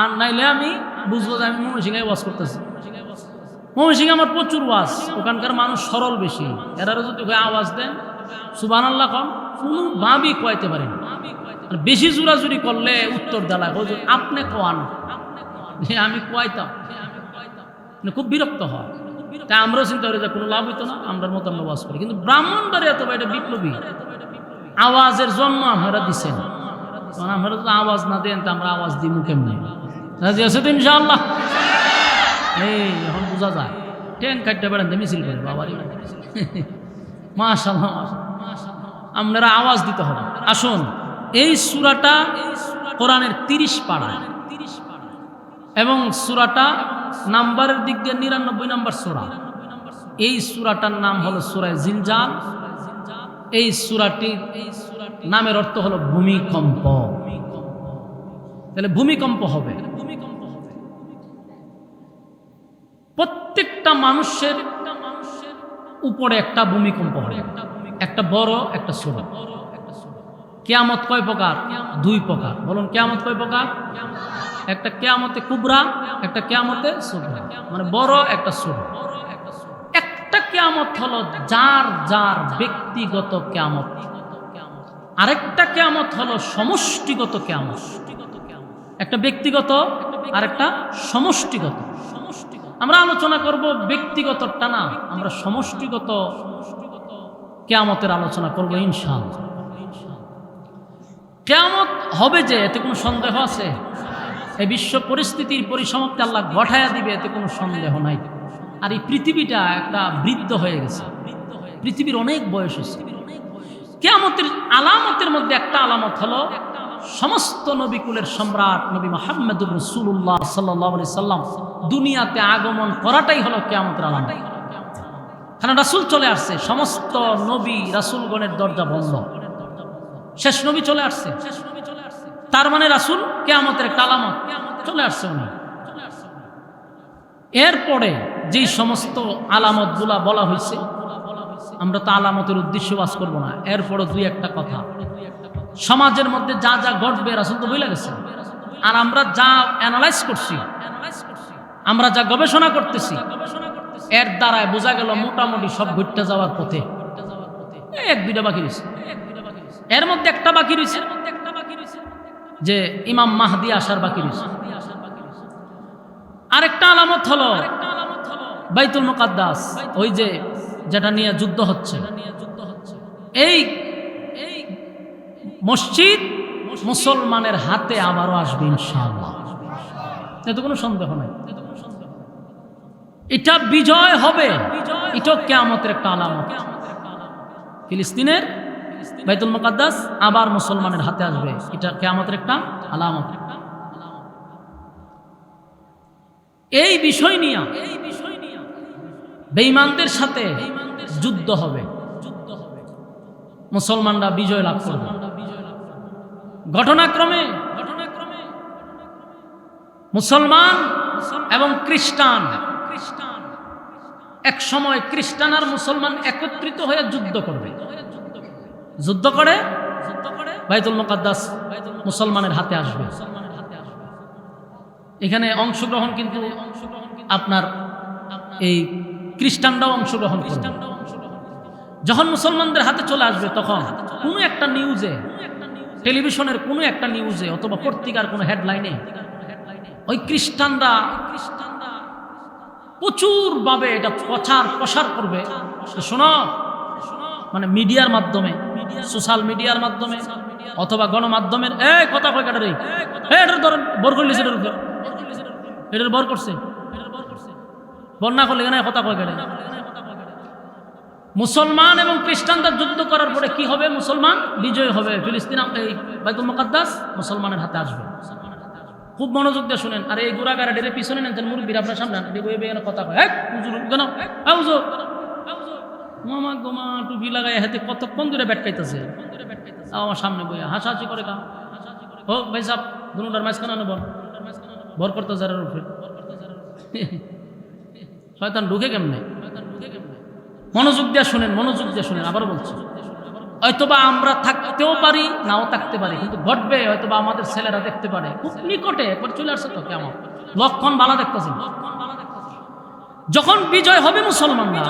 আর নাইলে আমি বুঝবো যে আমি ময়মনসিংহে ওয়াজ করতেছি। ময়মনসিংহে আমার প্রচুর ওয়াজ, ওখানকার মানুষ সরল বেশি, এরা যদি আওয়াজ দেন সুবহানাল্লাহ কম কোনোভাবেই কয়াইতে পারেন, বেশি জোরাজুরি করলে উত্তর দেলায় হুজুর আপনি কোয়ান, আমি কোয়াইতাম, খুব বিরক্ত হয়। তাই আমরাও চিন্তা করি যে কোনো লাভ হইতো না, আমরা মতো আমরা ওয়াজ করি। কিন্তু ব্রাহ্মণবাড়িয়া তো এটা বিপ্লবী, আওয়াজের জন্ম আপনারা দিচ্ছেন, আমরা যদি আওয়াজ না দেন তা আমরা আওয়াজ দিই মুখে নেই, রাজি আছে তো ইনশাআল্লাহ? এই এখন বোঝা যায়, ট্রেন কাটতে পারেন মিছিল করে বাবারই মাশাআল্লাহ, আপনারা আওয়াজ দিতে হবে। আসুন, এই সূরাটা কোরআনের 30 পারা এবং সূরাটা নাম্বারের দিক দিয়ে 99 নম্বর সূরা। এই সূরাটার নাম হলো সূরা জিলজাল। এই সূরাটির নামের অর্থ হলো ভূমিকম্প। তাহলে ভূমিকম্প হবে। প্রত্যেকটা মানুষের উপরে একটা ভূমিকম্প হবে, একটা বড় একটা ছোট। কিয়ামত কয় প্রকার? 2 প্রকার। বলুন কিয়ামত কয় প্রকার? একটা কিয়ামতে কুবরা, একটা কিয়ামতে সুগরা, মানে বড় একটা ছোট। একটা কিয়ামত হলো যার যার ব্যক্তিগত কিয়ামত, আরেকটা কিয়ামত হলো সমষ্টিগত কিয়ামত। একটা ব্যক্তিগত আর একটা সমষ্টিগত। আমরা আলোচনা করব ব্যক্তিগতটা না, আমরা সমষ্টিগত কিয়ামতের আলোচনা করব ইনশাআল্লাহ। কিয়ামত হবে যে, এতে কোনো সন্দেহ আছে? এই বিশ্ব পরিস্থিতির পরিসমাপ্তি আল্লাহ ঘটায়া দিবে, এতে কোনো সন্দেহ নাই। আর এই পৃথিবীটা একটা বৃদ্ধ হয়ে গেছে, পৃথিবীর অনেক বয়স হয়েছে। কিয়ামতের আলামতের মধ্যে একটা আলামত হলো সমস্ত নবীকুলের সম্রাট নবী মুহাম্মদুর রাসূলুল্লাহ সাল্লাল্লাহু আলাইহি সাল্লাম দুনিয়াতে আগমন করাটাই হলো কিয়ামতের আলামত। কারণ রাসূল চলে আসছে, সমস্ত নবী রাসূলগণের দরজা বন্ধ, শেষ নবী চলে আসছে। তার মানে রাসূল কিয়ামতের একটা আলামত, চলে আসছে উনি। এরপরে যেই সমস্ত আলামতগুলা বলা হয়েছে, আমরা তো আলামতের উদ্দেশ্য বাস করবো না। এরপরে 2-1টা কথা, সমাজের মধ্যে যা যা ঘটবে রাসূল তো বলে গেছে। আর আমরা যা অ্যানালাইজ করছি, আমরা যা গবেষণা করতেছি, এর দ্বারায় বোঝা গেল মোটামুটি সব ঘুরতে যাওয়ার পথে। 1-2টা বাকি রয়েছে। এর মধ্যে একটা বাকি রয়েছে যে ইমাম মাহদি আসার বাকি রয়েছে। আরেকটা আলামত হলো বাইতুল মুকাদ্দাস, ওই যে যেটা নিয়ে যুদ্ধ হচ্ছে, এই মসজিদ মুসলমানের হাতে আবারও আসবে ইনশাআল্লাহ, এতে কোনো সন্দেহ নাই। এটা বিজয় হবে, এটা কিয়ামতের একটা আলামত। ফিলিস্তিনের বাইতুল মুকাদ্দাস আবার মুসলমানের হাতে আসবে, এটা কিয়ামতের একটা আলামত। এই বিষয় নিয়ে বেঈমানদের সাথে যুদ্ধ হবে, মুসলমানরা বিজয় লাভ করবে। ঘটনাক্রমে মুসলমান এবং খ্রিস্টান, এক সময় খ্রিস্টান আর মুসলমান একত্রিত হয়ে যুদ্ধ করবে। যুদ্ধ করে বাইতুল মুকাদ্দাস মুসলমানের হাতে আসবে। এখানে অংশগ্রহণ কিন্তু আপনার এই খ্রিস্টানরাও অংশগ্রহণ করবে। যখন মুসলমানদের হাতে চলে আসবে, তখন কোনো একটা নিউজে, টেলিভিশনের কোনো একটা নিউজে অথবা পত্রিকার কোনো হেডলাইনে ওই খ্রিস্টানরা প্রচুরভাবে এটা প্রচার করবে। শোনো, মানে মিডিয়ার মাধ্যমে, সোশ্যাল মিডিয়ার মাধ্যমে অথবা গণমাধ্যমের কথা কয় কাটারে এটার ধরেন বর করলিস, এটার বর করছে, বর না করলে কথা কয় কাটে। মুসলমান এবং খ্রিস্টানরা যুদ্ধ করার পরে কি হবে? মুসলমান বিজয় হবে, ফিলিস্তিন এই বাইতুল মুকাদ্দাস মুসলমানের হাতে আসবে। খুব মনোযোগ দিয়ে শুনেন। আর এই গুড়াগাড়া ডেরে পিছনে নেন, মুরব্বীর আপনার সামনে কথা কয়, মামা গোমা টুপি লাগাই হাতে কতক্ষণ দূরে ব্যাটকাইতেছে, আমার সামনে বইয়া হাসাহাসি করে কা হোক ভাই সাহেব, দুটার মাঝখানে আনো বর করতে যারা রূপে শয়তান ঢুকে কেমনে? মনোযোগ দিয়ে শুনেন, মনোযোগ দিয়ে শুনেন। আবার বলছি, হয়তোবা আমরা থাকতেও পারি, নাও থাকতে পারি, কিন্তু ঘটবে হয়তোবা আমাদের ছেলেরা দেখতে পারে খুব নিকটে, একবার চলে আসছে তো কেমন লক্ষণ ভালো দেখতেছি। যখন বিজয় হবে মুসলমানরা,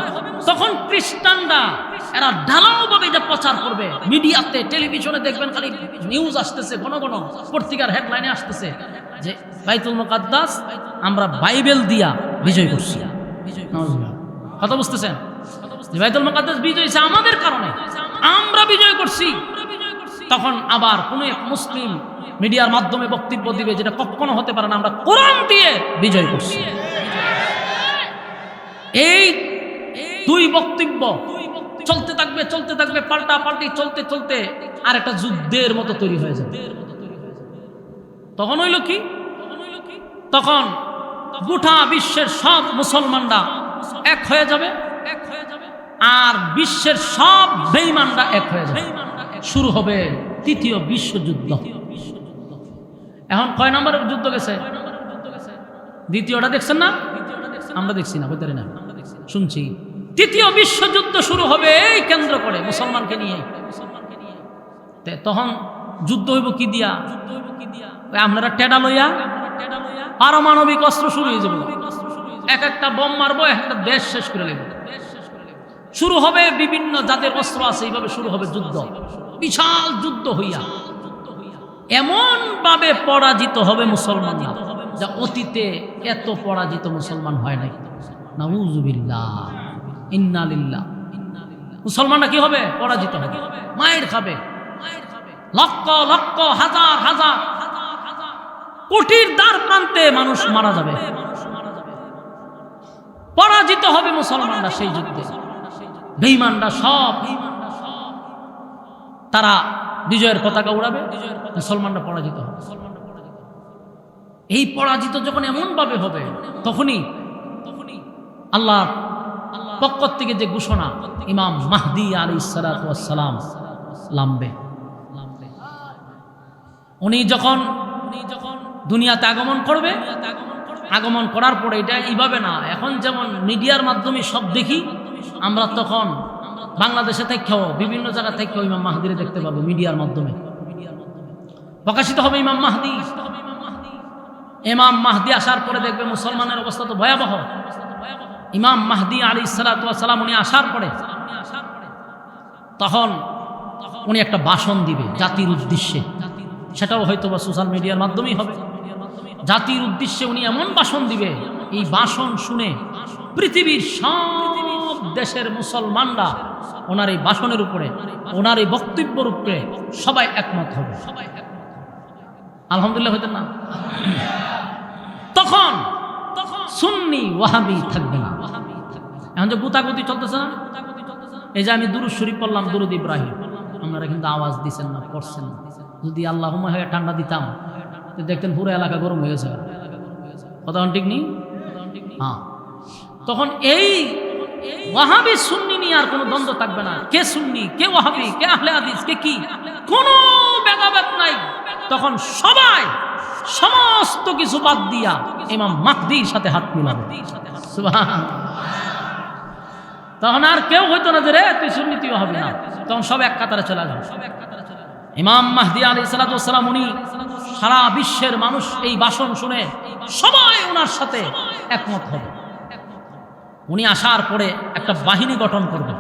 তখন খ্রিস্টানরা এরা ঢালাওভাবে এটা প্রচার করবে। মিডিয়াতে, টেলিভিশনে দেখবেন খালি নিউজ আসতেছে, ঘন ঘন পত্রিকার হেডলাইনে আসতেছে যে বাইতুল মুকাদ্দাস আমরা বাইবেল দিয়া বিজয় করছি। কথা বুঝতেছেন? বাইতুল মুকাদ্দাস বিজয় হয়েছে আমাদের কারণে, আমরা বিজয় করছি। তখন আবার কোনো এক মুসলিম মিডিয়ার মাধ্যমে বক্তব্য দিবে, যেটা কখনো হতে পারে না, আমরা কোরআন দিয়ে বিজয় করছি। এই দুই বক্তব্য চলতে থাকবে পাল্টা পাল্টি চলতে চলতে আর একটা যুদ্ধের মতো তৈরি হয়ে যাবে। তখন হইল কি, তখন গোটা বিশ্বের সব মুসলমানরা এক হয়ে যাবে, আর বিশ্বের সব বেঈমানরা এক হয়ে যাবে। শুরু হবে তৃতীয় বিশ্বযুদ্ধ। এখন কয় নম্বরের যুদ্ধ গেছে? দ্বিতীয়টা দেখছেন না? আমরা দেখছি না, বলতে না, শুনছি। তৃতীয় বিশ্বযুদ্ধ শুরু হবে এই কেন্দ্র করে মুসলমানকে নিয়ে। তখন যুদ্ধ হইব কি দিয়া? আপনারা টেডা লইয়া পারমাণবিক অস্ত্র শুরু হয়ে যাবে, এক একটা বোম মারবো, একটা দেশ শেষ করে নেব। শুরু হবে বিভিন্ন যাদের অস্ত্র আছে, এইভাবে শুরু হবে যুদ্ধ, বিশাল যুদ্ধ হইয়া এমন ভাবে পরাজিত হবে মুসলমানরা, যা অতীতে এত পরাজিত মুসলমান হয় নাই। নাউযুবিল্লাহ, ইন্না লিল্লাহ। মুসলমানরা কি হবে? পরাজিত হবে, মায়ের খাবে। লক্ষ লক্ষ হাজার হাজার কোটির দ্বার প্রান্তে মানুষ মারা যাবে, পরাজিত হবে মুসলমানরা সেই যুদ্ধে। বেঈমানরা সব তারা বিজয়ের পতাকা উড়াবে, মুসলমানরা পরাজিত হবে। এই পরাজিত যখন এমন ভাবে হবে, তখনই আল্লাহর পক্ষ থেকে যে ঘোষণা, ইমাম মাহদী আলাইহিস সালাতু ওয়াস সালাম নামবে। উনি যখন দুনিয়াতে আগমন করবে, আগমন করার পরে এটা এইভাবে না, এখন যেমন মিডিয়ার মাধ্যমে সব দেখি আমরা, তখন বাংলাদেশে থেকেও বিভিন্ন জায়গা থেকে ইমাম মাহদীরে দেখতে পাবো। মিডিয়ার মাধ্যমে প্রকাশিত হবে ইমাম মাহদী। ইমাম মাহদী আসার পরে দেখবে মুসলমানের অবস্থা তো ভয়াবহ। ইমাম মাহদী আলাইহিস সালাতু ওয়াস সালাম উনি আসার পরে তখন উনি একটা ভাষণ দিবে জাতির উদ্দেশ্যে, সেটাও হয়তো বা সোশ্যাল মিডিয়ার মাধ্যমেই হবে। জাতির উদ্দেশ্যে উনি এমন ভাষণ দিবে, এই ভাষণ শুনে পৃথিবীর সব দেশের মুসলমানরা ওনার এই ভাষণের উপরে, ওনার এই বক্তব্যের উপরে সবাই একমত হবে। আলহামদুলিল্লাহ হইতেন না? তখন সুন্নি ওয়াহাবি থাকবে না। এখন যে গুতাগুতি চলতেছে না, এই যে আমি দুরূদ শরীফ পড়লাম, দুরূদ ইব্রাহিম, আপনারা কিন্তু আওয়াজ দিচ্ছেন না, পড়ছেন না। যদি আল্লাহুম্মা হয়ে ঠান্ডা দিতাম, দেখতেন পুরো এলাকা গরম হয়ে গেছে। কথা ঠিক নেই? হ্যাঁ, তখন এই ওয়াহাবি সুন্নি নিয়ে আর কোনো দ্বন্দ্ব থাকবে না। কে সুন্নি, কে ওয়াহাবি, কে আহলে হাদিস, কে কি, কোনো ভেদাভেদ নাই। তখন সবাই সমস্ত কিছু বাদ দিয়া ইমাম মাহদীর সাথে হাত মিলাবে। সুবহানাল্লাহ। তখন আর কেউ হইতো না যে রে তুই সুন্নি তুই ওয়াহাবি না, তখন সব এক কাতারে চলে আসবে। ইমাম মাহদী আলাইহিস সালাতু ওয়াস সালাম উনি সারা বিশ্বের মানুষ এই ভাষণ শুনে সবাই ওনার সাথে একমত হবে। উনি আসার পরে একটা বাহিনী গঠন করবে,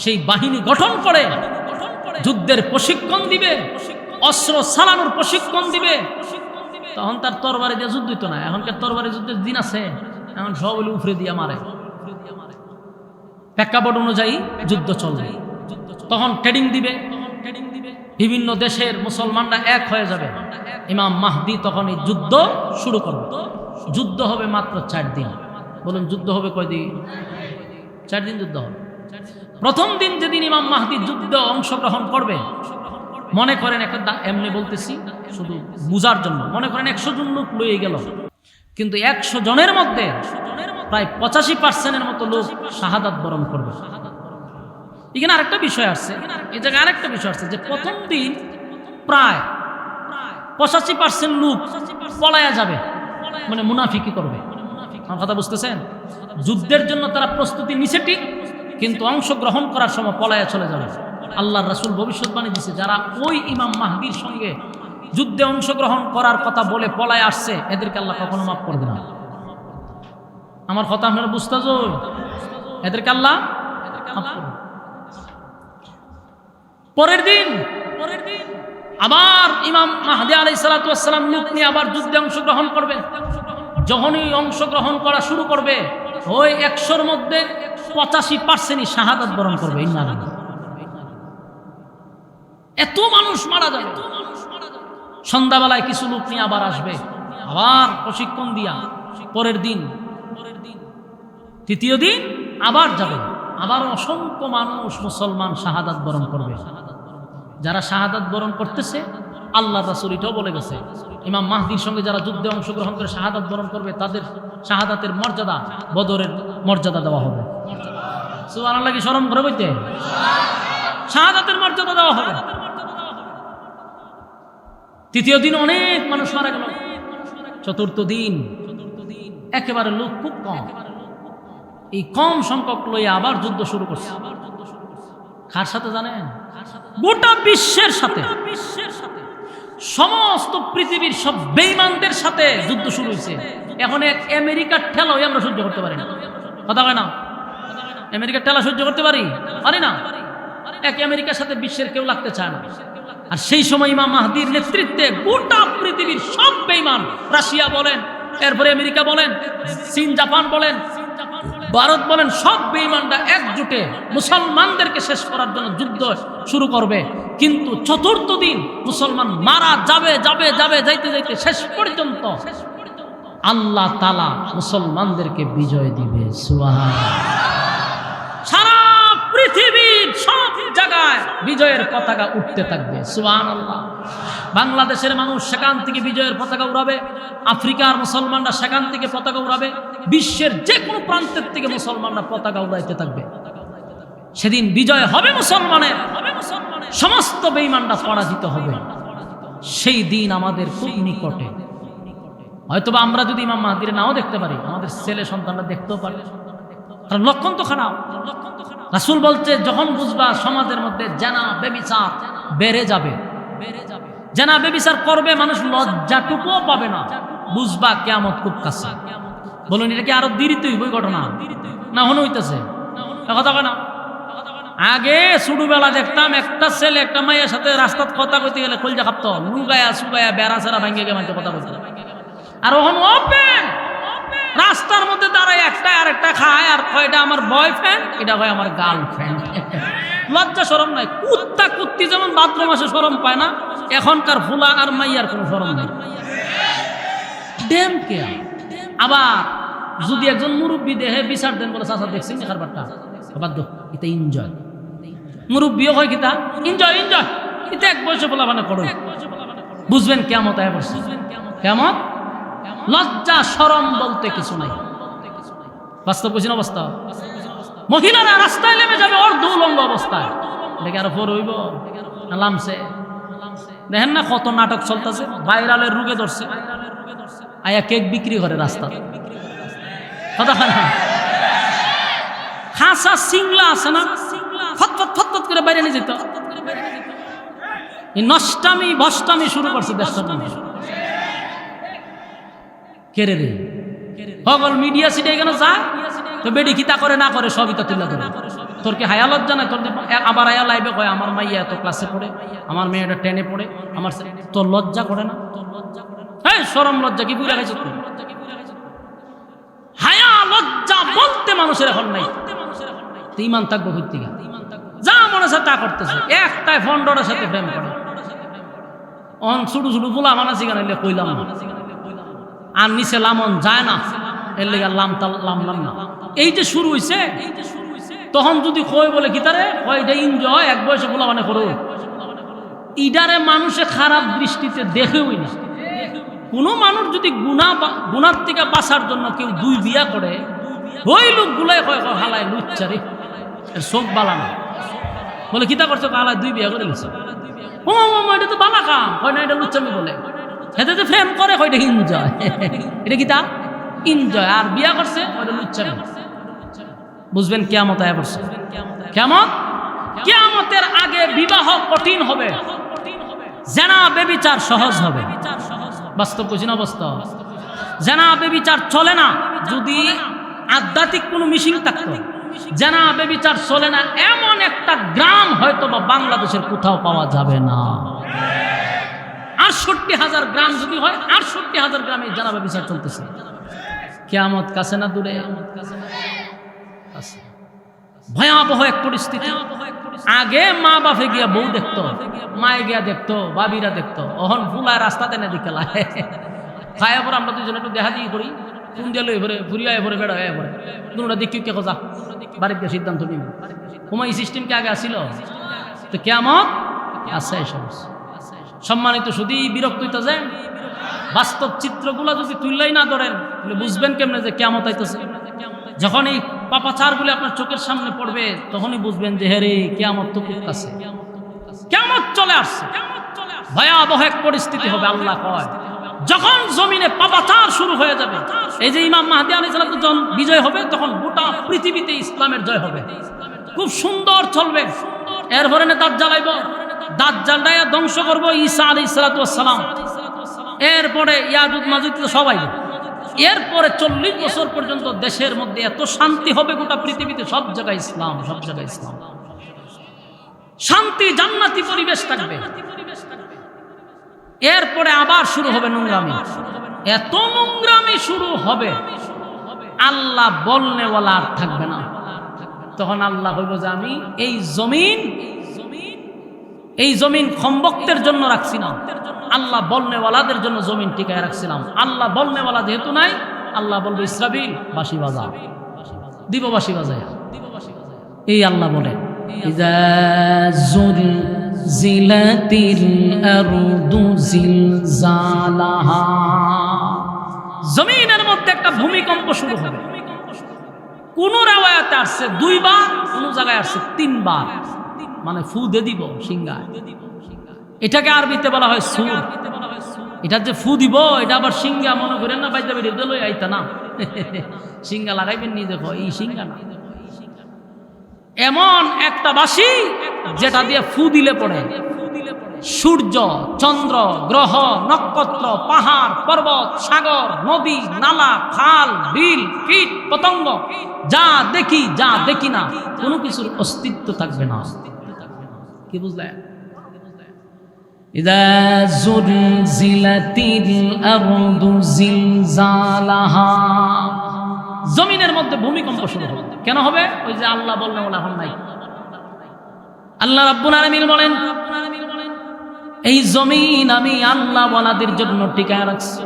সেই বাহিনী গঠন করে যুদ্ধের প্রশিক্ষণ দিবে, অস্ত্র চালানোর প্রশিক্ষণ দিবে। তখন তার তরবারি দিয়ে যুদ্ধ হইতো না, এখনকার তরবারি যুদ্ধের দিন আছে, এখন সব হইলে উফরে দিয়া মারে। প্রেক্ষাপট অনুযায়ী যুদ্ধ চলবে। তখন ট্রেডিং দিবে, বিভিন্ন দেশের মুসলমানরা এক হয়ে যাবে। ইমাম মাহদী তখন এই যুদ্ধ শুরু করবে। যুদ্ধ হবে মাত্র 4 দিন। বলুন যুদ্ধ হবে কয়দিন? 4 দিন যুদ্ধ হবে। প্রথম দিন যেদিন ইমাম মাহদী যুদ্ধ অংশগ্রহণ করবে, মনে করেন একটা এমনি বলতেছি শুধু বুঝার জন্য, মনে করেন 100 জন লোক লইয়ে গেল, কিন্তু 100 জনের মধ্যে প্রায় 85% মতো লোক শাহাদাত বরণ করবে। এখানে আরেকটা বিষয় আসছে, এই জায়গায় আরেকটা বিষয় আসছে যে প্রথম দিন প্রায় 85% লোক পলায়া যাবে, মানে মুনাফিকি করবে। আমার কথা বুঝতেছেন? যুদ্ধের জন্য তারা প্রস্তুতি নিছে ঠিক, কিন্তু অংশগ্রহণ করার সময় পলায়া চলে যাবে। আল্লাহর রাসূল ভবিষ্যৎবাণী দিয়েছে, যারা ওই ইমাম মাহদীর সঙ্গে যুদ্ধে অংশগ্রহণ করার কথা বলে পলায় আসছে, এদেরকে আল্লাহ কখনো মাফ করবে না। আমার কথা আপনারা বুঝতেছ? এদেরকে আল্লাহ মাফ করবে। পরের দিন আবার ইমাম মাহদী আলাইহিস সালাতু ওয়াস সালাম লোক নিয়ে আবার যুদ্ধে অংশগ্রহণ করবে। যখনই অংশগ্রহণ করা শুরু করবে, ওই 100-র মধ্যে 85%ই শাহাদাত বরণ করবে। ইন্নালিল্লাহ। এত মানুষ মারা যাবে। সন্ধ্যাবেলায় কিছু লোক নিয়ে আবার আসবে, আবার প্রশিক্ষণ দিয়া পরের দিন, তৃতীয় দিন আবার যাবে। আবার অসংখ্য মানুষ মুসলমান শাহাদাত বরণ করবে। যারা শাহাদাত বরণ করতেছে আল্লাহর রাসূল এটাও বলে গেছে, ইমাম মাহদির সঙ্গে যারা যুদ্ধে অংশগ্রহণ করে শাহাদাত বরণ করবে তাদের শাহাদাতের মর্যাদা বদরের মর্যাদা দেওয়া হবে। সুবহানাল্লাহ, কি শরম করে বলতে? শাহাদাতের মর্যাদা দেওয়া হবে। তৃতীয় দিন অনেক মানুষ মারা গেল। চতুর্থ দিন একেবারে লোক খুব কম। এই কম সংখ্যক লইয়া আবার যুদ্ধ শুরু করছে। কার সাথে জানেন? গোটা বিশ্বের সাথে, সমস্ত পৃথিবীর সব বেঈমানদের সাথে যুদ্ধ শুরু হয়েছে। এখন এক আমেরিকার ঠেলাও আমরা সহ্য করতে পারি না। কথা হয় না? আমেরিকার ঠেলা সহ্য করতে পারি না। এক আমেরিকার সাথে বিশ্বের কেউ লাগতে চায় না। আর সেই সময় ইমাম মাহদির নেতৃত্বে গোটা পৃথিবীর সব বেঈমান, রাশিয়া বলেন, এরপরে আমেরিকা বলেন, চীন জাপান বলেন, ভারত বলেন, সব বেঈমানরা একজোটে মুসলমানদেরকে শেষ করার জন্য যুদ্ধ শুরু করবে। কিন্তু চতুর্থ দিন মুসলমান মারা যাবে যাইতে শেষ পর্যন্ত আল্লাহ তাআলা মুসলমানদেরকে বিজয় দিবে। সুবহানাল্লাহ। সারা পৃথিবীর সব জায়গায় বিজয়ের পতাকা উঠতে থাকবে। সুবহানাল্লাহ। বাংলাদেশের মানুষ সেখান থেকে বিজয়ের পতাকা উড়াবে, আফ্রিকার মুসলমানরা সেখান থেকে পতাকা উড়াবে, বিশ্বের যে কোনো প্রান্তের থেকে মুসলমানরা পতাকা উড়াইতে থাকবে। সেদিন বিজয় হবে মুসলমানের, সমস্ত বেঈমানরা পরাজিত হবে। সেই দিন আমাদের খুব নিকটে। হয়তোবা আমরা যদি ইমাম মাহদির নাও দেখতে পারি, আমাদের ছেলে সন্তানরা দেখতেও পারে। কারণ লক্ষণ তো খারাপ। রাসূল বলছে, যখন বুঝবা সমাজের মধ্যে জেনা ব্যভিচার বেড়ে যাবে, জেনা ব্যভিচার করবে মানুষ, লজ্জাটুকুও পাবে না, বুঝবা কিয়ামত খুব কাছে। বলুন, এটা কি আরো দেরিতে হইব ঘটনা না হন হইতেছে? কথা কয় না? আগে ছোটবেলা দেখতাম একটা ছেলে একটা মাইয়ের সাথে রাস্তাত কথা কইতে গেলে কলজা খাপতো, লুগায়া সুগায়া বেড়া সেরা ভাঙ্গে গিয়ে মাইতে কথা বলতে। আর ওখানে ওপেন রাস্তার মধ্যে দাঁড়ায় একটা আর একটা খায়, আর কয়টা আমার বয়ফ্রেন্ড, এটা হয় আমার গার্লফ্রেন্ড। লজ্জা শরম নাই। কুত্তা কুত্তি যেমন বাথরুম আসে শরম পায় না, এখনকার ফুলা আর মাইয়ার কোনো শরম নাই। ডেম কেয়া। আবার যদি একজন মুরব্বী দেহে বিচার দেন, বলে চাচা দেখছেন খারবারটা, বাধ্য এটা এনজয়। মুরব্বীও হয় কিতা এনজয় এনজয়, এটা এক বয়সে বলা মানে করো, বুঝবেন কিয়ামত আয়া পড়ছে। কিয়ামত লজ্জা শরম বলতে কিছু নাই। বাস্তব বুঝিন অবস্থা। মহিলারা রাস্তায় নেমে যাবে অর্ধ উলঙ্গ অবস্থায়, দেখে আরো পর হইব না লামছে। দেখেন না কত নাটক চলতেছে, ভাইরালের রোগে ধরছে, আয়া কেক বিক্রি করে রাস্তা। কথা না, খাসা সিংলা আছে না, ফতফত ফতফত করে বাইরে নিয়ে যেত। এই নষ্টামি ভষ্টামি শুরু করছে দেশটার নামে। কেড়ে রে সকল মিডিয়া সিটে এখানে যায় তো বেডি কিতা করে না করে সবই তো তুলে ধরে। তোর কি হায়া লজ্জা নাই? তোর আবার আয়া লাইবে কয় আমার মাইয়া এত ক্লাসে পড়ে, আমার মেয়েটা 10-এ পড়ে, আমার তোর লজ্জা করে না? হ্যাঁ, শরম লজ্জা কি বুঝা গেছে? হায়া লজ্জা বলতে মানুষের এখন নাই। ইমান থাকবো ভিত্তিকা, যা মনে হয় তা করতেছে। একটাই ফন্ডরের সাথে প্রেম করে, অন ছোট ছোট ফুলা মানাসি গানাইলে কইলাম না, আর নিচে লামন যায় না, এর লেগে লাম না। এই যে শুরু হইছে, তখন যদি কই বলে কি তারে কয় এটা এনজয়, এক বয়সে ফুলা মানে করো, ইডারে মানুষে খারাপ দৃষ্টিতে দেখেওই না। কোনো মানুষ যদি গুনার থেকে বাঁচার জন্য কেউ 2 বিয়া করে, ওই লোকগুলাই কয় হালায় লুচ্চারে, চোখ বালা না, বলে কিতা করছো, হালায় 2 বিয়া করে গেছে। ও এটা তো বালা কাম, হয় না, এটা লুচ্চামি বলে। হেতে যে প্রেম করে হয় এটা এনজয়, এটা কি তা এনজয়। আর বিয়া করছে ওইটা লুচ্চামি। বুঝবেন কিয়ামত আয়া পড়ছে। কিয়ামতের আগে বিবাহ কঠিন হবে, জেনা ব্যভিচার সহজ হবে। বাস্তব বুঝিন অবস্থা। জেনা ব্যভিচার চলে না যদি আধ্যাত্মিক কোনো মিশিং থাকতো। জেনা ব্যভিচার চলে না এমন একটা গ্রাম হয়তো বা বাংলাদেশের কোথাও পাওয়া যাবে না। 68,000 গ্রাম যদি হয়, 68,000 গ্রামে জেনা ব্যভিচার চলতেছে। কিয়ামত কাছে না দূরে? ভয়াবহ এক পরিস্থিতি। আগে মা বাপে গিয়া বউ দেখতো, মায়ে গিয়া দেখতো, বাবিরা দেখতো, অহন ফুলায় রাস্তাতে না দিকে খায় পর আমরা দুজন একটু দেখা দিয়ে করি, কোন দিয়ে লই ভরে ঘুরিয়ে ভরে বেড়া হয়ে ভরে দুটা দিক কে খোঁজা বাড়ির গিয়ে সিদ্ধান্ত নিব তোমার এই সিস্টেম কি আগে আসিল তো কেমন আছে এই সমস্ত সম্মানিত শুধু বিরক্ত হইতে যায় বাস্তব চিত্রগুলো যদি তুললেই না ধরেন তাহলে বুঝবেন কেমনে যে কেমত আইতেছে যখন এই পাপাচারগুলি আপনার চোখের সামনে পড়বে তখনই বুঝবেন যে হ্যাঁ রে কেমত তো খুব কাছে কেমত চলে আসছে ভয়াবহ এক পরিস্থিতি হবে আল্লাহ কয় যখন জমিনে পাপাচার শুরু হয়ে যাবে এই যে ইমাম মাহদী আলাইহিস সালাম যখন বিজয় হবে তখন গোটা পৃথিবীতে ইসলামের জয় হবে খুব সুন্দর চলবে এরপরে না দাজ্জাল আইব দাজ্জালটাকে ধ্বংস করব ঈসা আলাইহিস সালাম এরপরে ইয়াজুজ মাজুজ সবাই এরপরে 40 বছর পর্যন্ত দেশের মধ্যে এত শান্তি হবে গোটা পৃথিবীতে সব জায়গায় ইসলাম সব জায়গায় ইসলাম শান্তি জান্নাতি পরিবেশ থাকবে এরপরে আবার শুরু হবে নোংরামি এত নোংরামি শুরু হবে আল্লাহ বলনেওয়ালা আর থাকবে না তখন আল্লাহ হইব যে আমি এই জমিন খম্বক্তের জন্য রাখছি না আল্লাহ বলনেওয়ালাদের জন্য জমিন টিকায় রাখছিলাম আল্লাহ বলনেওয়ালা যেহেতু নাই আল্লাহ বলবে ইসরাফিল বাঁশি বাজা দিব বাঁশি বাজায় এই আল্লাহ বলে ইযা যুলজিলাতিল আরদু জিলজালাহা জমিনের মধ্যে একটা ভূমিকম্প শুরু হবে কোন রাওয়ায়াতে আসছে 2 বার কোন জায়গায় আসছে 3 বার মানে ফু দে দিব সিংহায় এটাকে আরবিতে বলা হয় সুর এটা যে ফু দিব এটা আবার সিংহা মনে করেন না বাইদা বেরিয়ে লই আইতা না সিংহা লাগাইবেন নি দেখো এই সিংহা না এমন একটা বাঁশি যেটা দিয়ে ফু দিলে পড়ে সূর্য চন্দ্র গ্রহ নক্ষত্র পাহাড় পর্বত সাগর নদী নালা খাল বিল কীট পতঙ্গ যা দেখি না কোনো কিছুর অস্তিত্ব থাকবে না কি বুঝলেন ইযা যুলজিলাতিল আরদু জিলজালাহা জমিনের মধ্যে ভূমিকম্প শুরু হবে কেন হবে ওই যে আল্লাহ বললেন ওলা হন নাই আল্লাহ রাব্বুল আলামিন বলেন এই জমিন আমি আল্লাহ ওয়ালাদের জন্য টিকায় রাখছি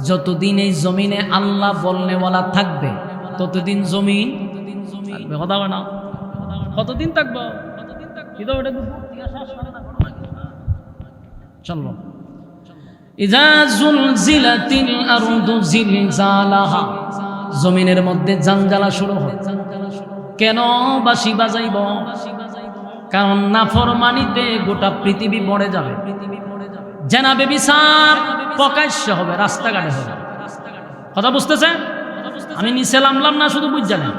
যতদিন এই জমিনে আল্লাহ বলনেওয়ালা থাকবে ততদিন জমিন থাকবে কথা বলে না কতদিন থাকবো চলো ইযা যুলজিলাতিল আরদু জিলজালাহা জমিনের মধ্যে জানজালা শুরু হয় কেন বাঁশি বাজাইব কারণ নাফরমানিতে গোটা পৃথিবী মরে যাবে জেনা ব্যভিচার প্রকাশ্য হবে রাস্তাঘাটে হবে কথা বুঝতেছেন আমি নিচে নামলাম না শুধু বুঝ জানেন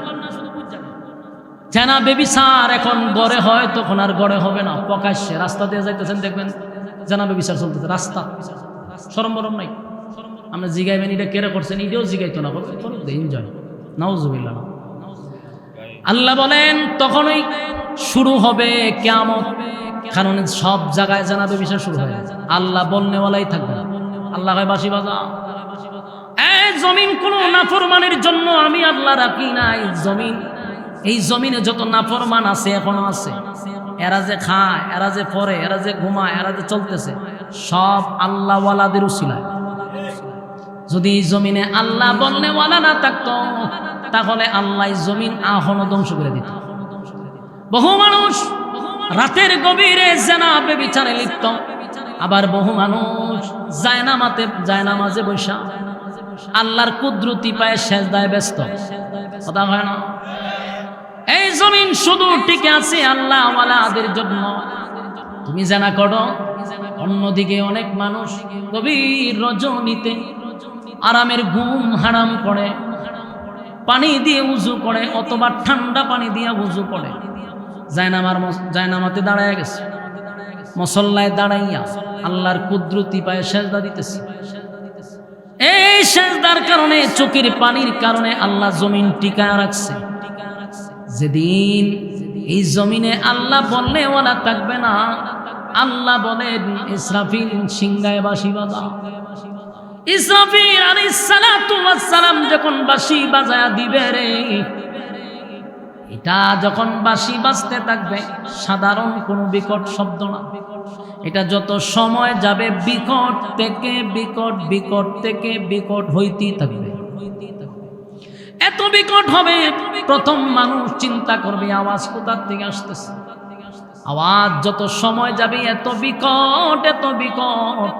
জেনা ব্যভিচার এখন গড়ে হয় তখন আর গড়ে হবে না প্রকাশ্যে রাস্তা দিয়ে যাইতেছেন দেখবেন জেনা ব্যভিচার চলতেছে রাস্তা শরম বরম নাই আমরা জিগাইবেন এটা কেড়ে করছেন এটাও জিগাইতো না এনজয় নাউজুবিল্লাহ না আল্লাহ বলেন তখনই শুরু হবে কিয়ামত কারণ সব জায়গায় জানাবে বিষয় শুরু হয় আল্লাহ বলনেওয়ালাই থাকবে আল্লাহ হয় বাঁশি বাজা এই জমিন কোন নাফরমানের জন্য আমি আল্লাহ রাখি নাই জমিন এই জমিনে যত নাফরমান আছে এখনো আছে এরা যে খায় এরা যে পড়ে এরা যে ঘুমায় এরা যে চলতেছে সব আল্লাহ ওয়ালাদের উসিলায় যদি জমিনে আল্লাহ বলনেওয়ালা না থাকতো তাহলে আল্লাহ জমিন এখনো ধ্বংস করে দিত বহু মানুষ রাতের গভীরে জেনা ব্যভিচারে লিপ্ত আবার বহু মানুষ জায়নামাজে বৈশা আল্লাহর কুদরতি পায়ে সেজদায় ব্যস্ত কথা হয় না এই জমিন শুধু টিকে আছে আল্লাহ ওয়ালাদের জন্য তুমি জেনা করো অন্যদিকে অনেক মানুষ গভীর রজনীতে আরামের ঘুম হারাম করে পানি দিয়ে উজু করে অথবা ঠান্ডা পানি দিয়ে উজু করে জায়নামাতে দাঁড়ায় গেছে মুসল্লায় দাঁড়াইয়া আল্লাহর কুদরতি পায়ে সেজদা দিতেছে এই সেজদার কারণে চোখের পানির কারণে আল্লাহ জমিন টিকায় রাখছে যেদিন এই জমিনে আল্লাহ বলনেওয়ালা থাকবে না আল্লাহ বলেন ইসরাফিল সিংহায় বাঁশি বাজা ইসরাফিল আলাইহিস সালাতু ওয়াস সালাম যখন বাঁশি বাজায়া দিবে রে এটা যখন বাঁশি বাজতে থাকবে সাধারণ কোনো বিকট শব্দ না এটা যত সময় যাবে বিকট থেকে বিকট হইতেই থাকবে এত বিকট হবে, প্রথম মানুষ চিন্তা করবে আওয়াজ কোথা থেকে আসতেছে। আওয়াজ যত সময় যাবে এত বিকট, এত বিকট,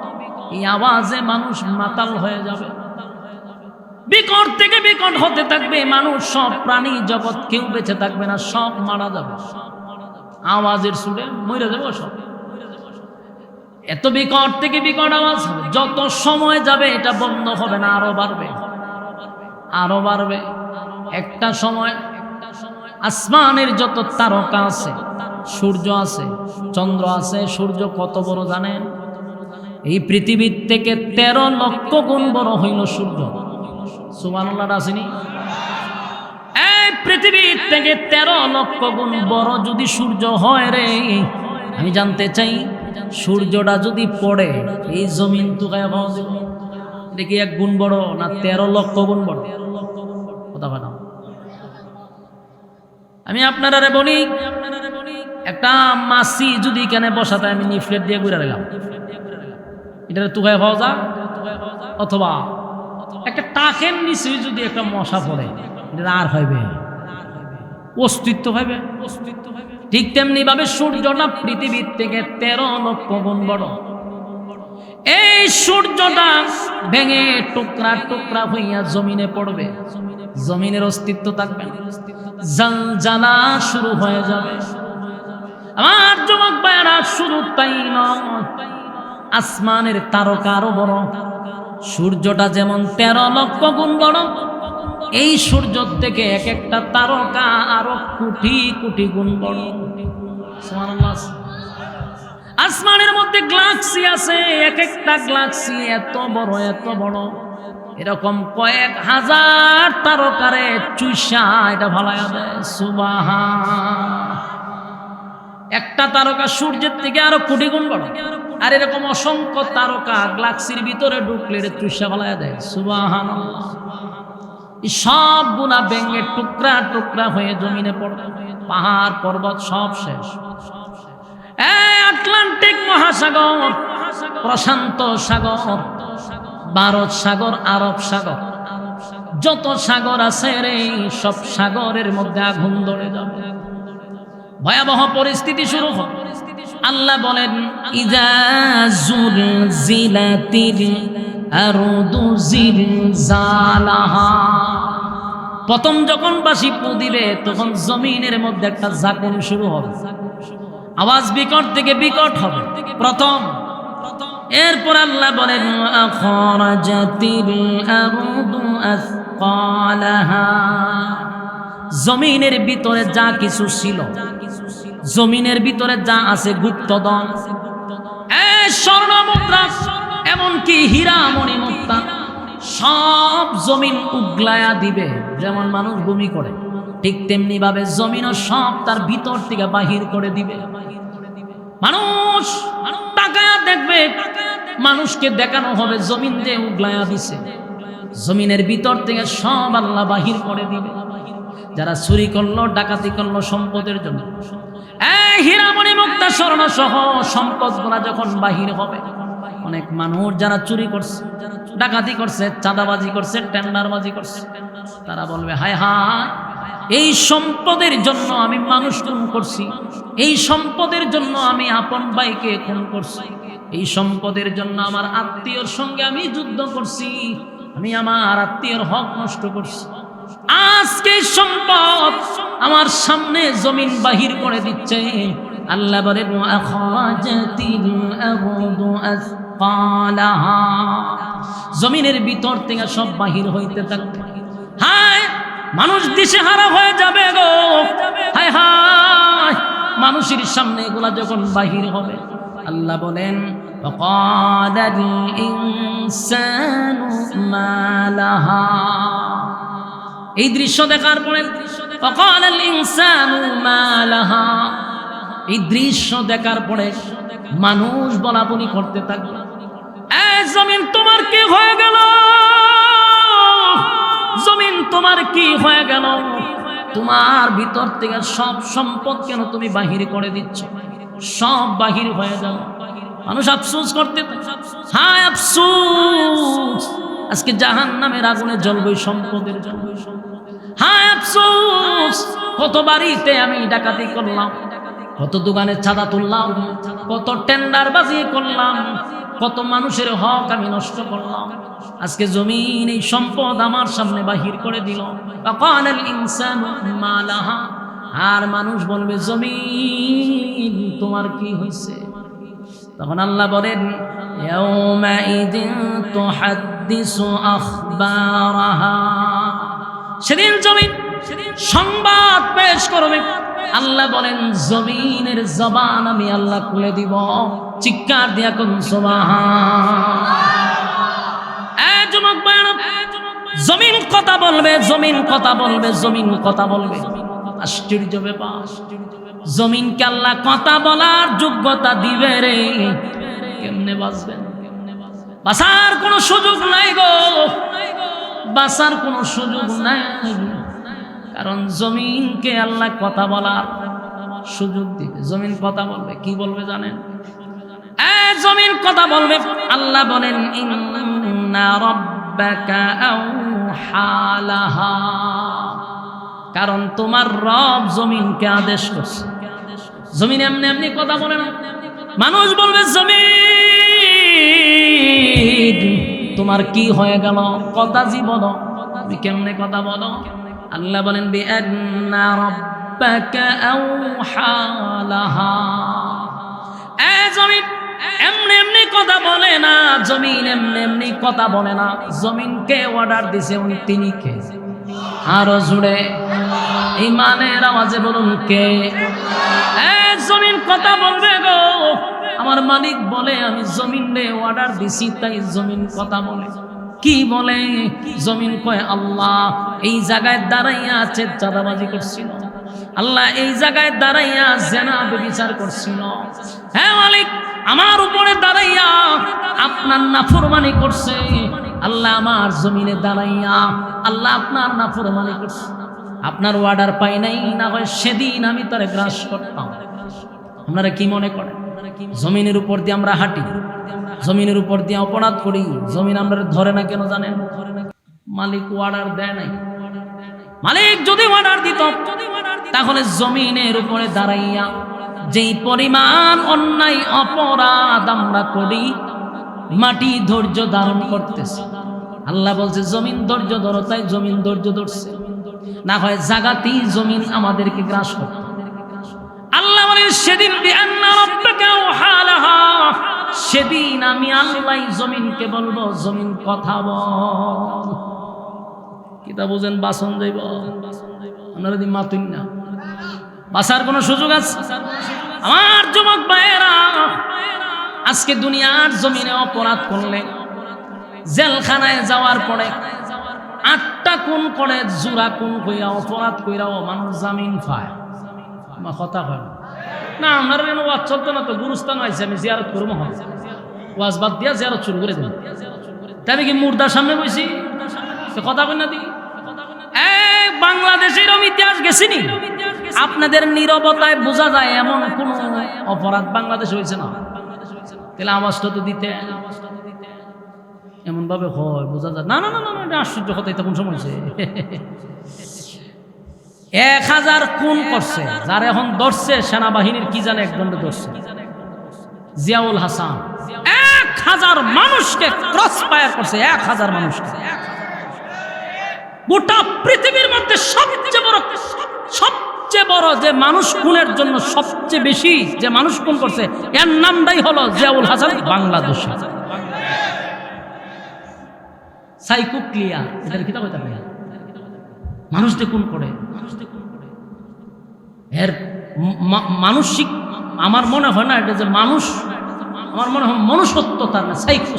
এই আওয়াজে মানুষ মাতাল হয়ে যাবে। বিকট থেকে বিকট হতে থাকবে, মানুষ সব প্রাণী জগৎ কেউ বেঁচে থাকবে না, সব মারা যাবে, আওয়াজের সুরে মরে যাবে সব। এত বিকট থেকে বিকট আওয়াজ হবে, যত সময় যাবে এটা বন্ধ হবে না, আরো বাড়বে, আরো বাড়বে। একটা সময় আসমানের যত তারকা আছে, সূর্য আছে, চন্দ্র আছে, সূর্য কত বড় জানেন? এই পৃথিবীর থেকে 13 লক্ষ গুণ বড় হইল সূর্য। সুবহানাল্লাহ আসেনি? এই পৃথিবীর থেকে 13 লক্ষ গুণ বড় যদি সূর্য হয় রে, আমি জানতে চাই সূর্যটা যদি পড়ে এই জমিন তুকায় পাওয়া যাবে, দেখি 1 গুণ বড় না 13 লক্ষ গুণ বড়? কথা বলা। আমি আপনারা বলি, একটা মাছি যদি এখানে বসাতে আমি নিফলেট দিয়ে ঘুরে দিলাম, এটা তুকায় পাওয়া যা? অথবা একটা টাকের নিচে যদি একটা মশা পড়ে, এটা আর হইবে? অস্তিত্ব হইবে? ঠিক তেমনি ভাবে সূর্যটা পৃথিবীর থেকে 13 লক্ষ গুণ বড়। এই সূর্যটা ভেঙে টুকরা টুকরা হইয়া জমিনে পড়বে, জমিনের অস্তিত্ব থাকবে না, জালজালা শুরু হয়ে যাবে। আমার যুবক ভাইয়েরা, শুধু তাই নয়, আসমানের তারকা আরো বড়। সূর্যটা যেমন 13 লক্ষ গুণ বড়, এই সূর্য থেকে এক একটা তারকা আরো কোটি কোটি গুণ বড়। সুবহানাল্লাহ। আসমানের মধ্যে গ্যালাক্সি আছে, এক একটা গ্যালাক্সি এত বড়, এত বড়, এরকম কয়েক হাজার তারকারে চুষা এটা ভালায়া দেয়। সুবহান। একটা তারকা সূর্যের থেকে আরো কোটি গুণ বড়, আর এরকম অসংখ্য তারকা গ্যালাক্সির ভিতরে ঢুকলে এটা চুষা ভালায়া দেয়। সুবহানাল্লাহ। সব গুণা ভেঙে টুকরা টুকরা হয়ে জমিনে পড়বে, পাহাড় পর্বত সব শেষ। আটলান্টিক মহাসাগর, প্রশান্ত সাগর, ভারত সাগর, আরব সাগর, যত সাগর আছে রে, সব সাগরের মধ্যে আগুন ধরে যাবে, ভয়াবহ পরিস্থিতি শুরু হবে। আল্লাহ বলেন, ইজা জুলজিলাতিল আরদু জিলজালাহা। প্রথম যখন বাঁশি ফু দিবে, তখন জমিনের মধ্যে একটা ঝাঁকুন শুরু হবে, আওয়াজ বিকট থেকে বিকট হবে প্রথম। এরপর আল্লাহ বলেন, আখরাজাতিল আরদু আসকালাহা। জমিনের ভিতরে যা কিছু ছিল, জমিনের ভিতরে যা আছে, গুপ্তধন, স্বর্ণ মুদ্রা, এমনকি হীরা মণি মুক্তা, সব জমিন উগলায়া দিবে। যেমন মানুষ ভূমি করে, ঠিক তেমনি ভাবে জমিনও সব তার ভিতর থেকে বাহির করে দিবে। মানুষ তাকায়া দেখবে, মানুষকে দেখানো হবে জমিন যে উগলায়া দিছে, জমিনের ভিতর থেকে সব আল্লাহ বাহির করে দিবে। যারা চুরি করলো, ডাকাতি করলো সম্পদের জন্য, হীরামণি মুক্তা স্বর্ণ সহ সম্পদ গুলা যখন বাহির হবে, অনেক মানুষ যারা চুরি করছে, ডাকাতি করছে, চাঁদাবাজি করছে, টেন্ডারবাজি করছে, তারা বলবে, হায় হায়, এই সম্পদের জন্য আমি মানুষ খুন করছি, এই সম্পদের জন্য আমি আপন ভাইকে খুন করছি, এই সম্পদের জন্য আমার আত্মীয়র সঙ্গে আমি যুদ্ধ করছি, আমি আমার আত্মীয়র হক নষ্ট করছি। আজকে সম্পদ আমার সামনে জমিন বাহির করে দিচ্ছে। আল্লাহ বলেন, আখরাজাতিল আরদু আসকালাহা। জমিনের ভিতর থেকে সব বাহির হইতে থাকবে। হায়, মানুষ দিশেহারা হয়ে যাবে গো, হায় হায়, মানুষের সামনে এগুলা যখন বাহির হবে। আল্লাহ বলেন, ওয়াকালাল ইনসানু মা লাহা। এই দৃশ্য দেখার পরে, ওয়াকালাল ইনসানু মা লাহা, এই দৃশ্য দেখার পরে মানুষ বলাবলি করতে থাকবে, এই জমিন তোমার কি হয়ে গেল, জমিন তোমার কি হয়ে গেল, তোমার ভিতর থেকে সব সম্পদ কেন তুমি বাহির করে দিচ্ছ, সব বাহির হয়ে যাবে। মানুষ আফসোস করতে, হায় আফসোস, আজকে জাহান্নামের আগুনে জ্বলবে সম্পদের জন্য। হায় আফসোস, কত বাড়িতে আমি ডাকাতি করলাম, কত দোকানে চাঁদা তুললাম, কত টেন্ডারবাজি করলাম, কত মানুষের হক আমি নষ্ট করলাম। আজকে জমিন এই সম্পদ আমার সামনে বাহির করে দিল। ফাকালাল ইনসানু মা লাহা, আর মানুষ বলবে জমিন তোমার কি হয়েছে? তখন আল্লাহ বলেন ইয়াউমাইযিন তুহাদ্দিসু আখবারাহা, সেদিন জমিন সংবাদ পেশ করবে। আল্লাহ বলেন জমিনের জবান আমি আল্লাহ খুলে দিব। চিৎকার দিয়া কোন সুবহান। যুবক ভাইরা, জমিন কথা বলবে, জমিন কথা বলবে, জমিন কথা বলবে। আশ্চর্য ব্যাপার, জমিনকে আল্লাহ কথা বলার যোগ্যতা দিবে রে। কেমনে বাঁচবেন? বাঁচার কোনো সুযোগ নাই গো, বাঁচার কোনো সুযোগ নাই। কারণ জমিনকে আল্লাহ কথা বলার সুযোগ দিবে। জমিন কথা বলবে, কি বলবে জানেন? জমিন কথা বলবে। আল্লাহ বলেন ইন্না রাব্বাকা আওহা লাহা, কারণ তোমার রব জমিনকে আদেশ করছে। জমিন এমনি এমনি কথা বলে না। মানুষ বলবে জমিন তোমার কি হয়ে গেল? কথা জীবন, তুমি কেমনে কথা বলো? আল্লাহ বলেন বিআন্না রাব্বাকা আওহা লাহা। জমিন এমনি এমনি কথা বলে না, জমিন এমনি এমনি কথা বলে না। জমিনকে অর্ডার দিছে উনি, তিনি কে? আরো জুড়ে ইমানের আওয়াজে বলুন কে? জমিন কথা বলবে গো। আমার মালিক বলে আমি জমিনে অর্ডার দিছি, তাই জমিন কথা বলে। কি বলে? জমিন কয় আল্লাহ এই জায়গায় দাঁড়াইয়া আছে চাঁদাবাজি করছিল, আল্লাহ এই জায়গায় দাঁড়াইয়া জেনা ব্যভিচার করছিল। হ্যাঁ মালিক, আমার উপরে দাঁড়াইয়া আপনার নাফরমানি করছে। আল্লাহ আমার জমিনে দাঁড়াইয়া আল্লাহ আপনার নাফরমানি করছে। আপনার অর্ডার পাই নাই, না হয় সেদিন আমি তারে গ্রাস করতাম। আপনারা কি মনে করেন জমিনের উপর দিয়ে আমরা হাঁটি, জমিনের উপর দিয়ে অপরাধ করি, জমিন আমরা ধরে না কেন জানেন? মালিক অর্ডার দেয় নাই। মালিক যদি অর্ডার দিত তাহলে জমিনের উপরে দাঁড়াইয়া যেই পরিমাণ অন্যায় অপরাধ আমরা করি, মাটি ধৈর্য ধারণ করতেছে। আল্লাহ বলছে জমিন ধৈর্য ধরো, তাই জমিন ধৈর্য ধরছে। না হয় জাগাতেই জমিন আমাদেরকে গ্রাস করত। আল্লাহ বলেন সেদিন বিআন্না রাব্বাকা আওহা লাহা, সেদিন আমি আল্লাহ জমিনকে বলবো জমিন কথা বল। কিতা বুঝেন? বাসন যাইব। আপনারা দি মাতুন না, বাসার কোনো সুযোগ আছে? আমার যুবক ভাইয়েরা, আজকে দুনিয়ার জমিনে অপরাধ করলে জেলখানায় যাওয়ার পরে 8টা খুন করে, জোড়া খুন কইরা অপরাধ কইরাও মানুষ জামিন পায়। আমার কথা হয় না, আপনার কেন ওয়াজ চলতো না? তো গুরুস্থান হয়েছে, আমি জিয়ারত করবো, ওয়াজ বাদ দিয়া জিয়ারত শুরু করে দিন। তাই আমি কি মুর্দার সামনে বসি কথা বল না? দি বাংলাদেশের ইতিহাস গেছিনি, আপনাদের নীরবতায় বোঝা যায় এমন কোন অপরাধ বাংলাদেশ হয়েছে না। তাহলে আওয়াজটা তো দিতে এমন ভাবে হয় বোঝা যায় না। না না না, এটা আশ্চর্য কথা। এটা কোন সময় হয়েছে? 1000 খুন করছে, যার এখন ধরছে সেনাবাহিনীর কি জানে, একদণ্ডে ধরছে জিয়াউল হাসান। 1000 মানুষকে ক্রস ফায়ার করছে, 1000 মানুষকে। গোটা পৃথিবীর মধ্যে সবচেয়ে বড় যে মানুষ খুনের জন্য সবচেয়ে বেশি যে মানুষ খুন করছে, এর নামটাই হলো জিয়াউল হাসান, বাংলাদেশে। সাইকো ক্লিয়ার, এটার কিতাব হইতে পারে মানুষ দেখুন করে। এর মানসিক আমার মনে হয় না এটা যে মানুষ, আমার মনে হয় মনুষ্যত্ব তার না, সাইকো।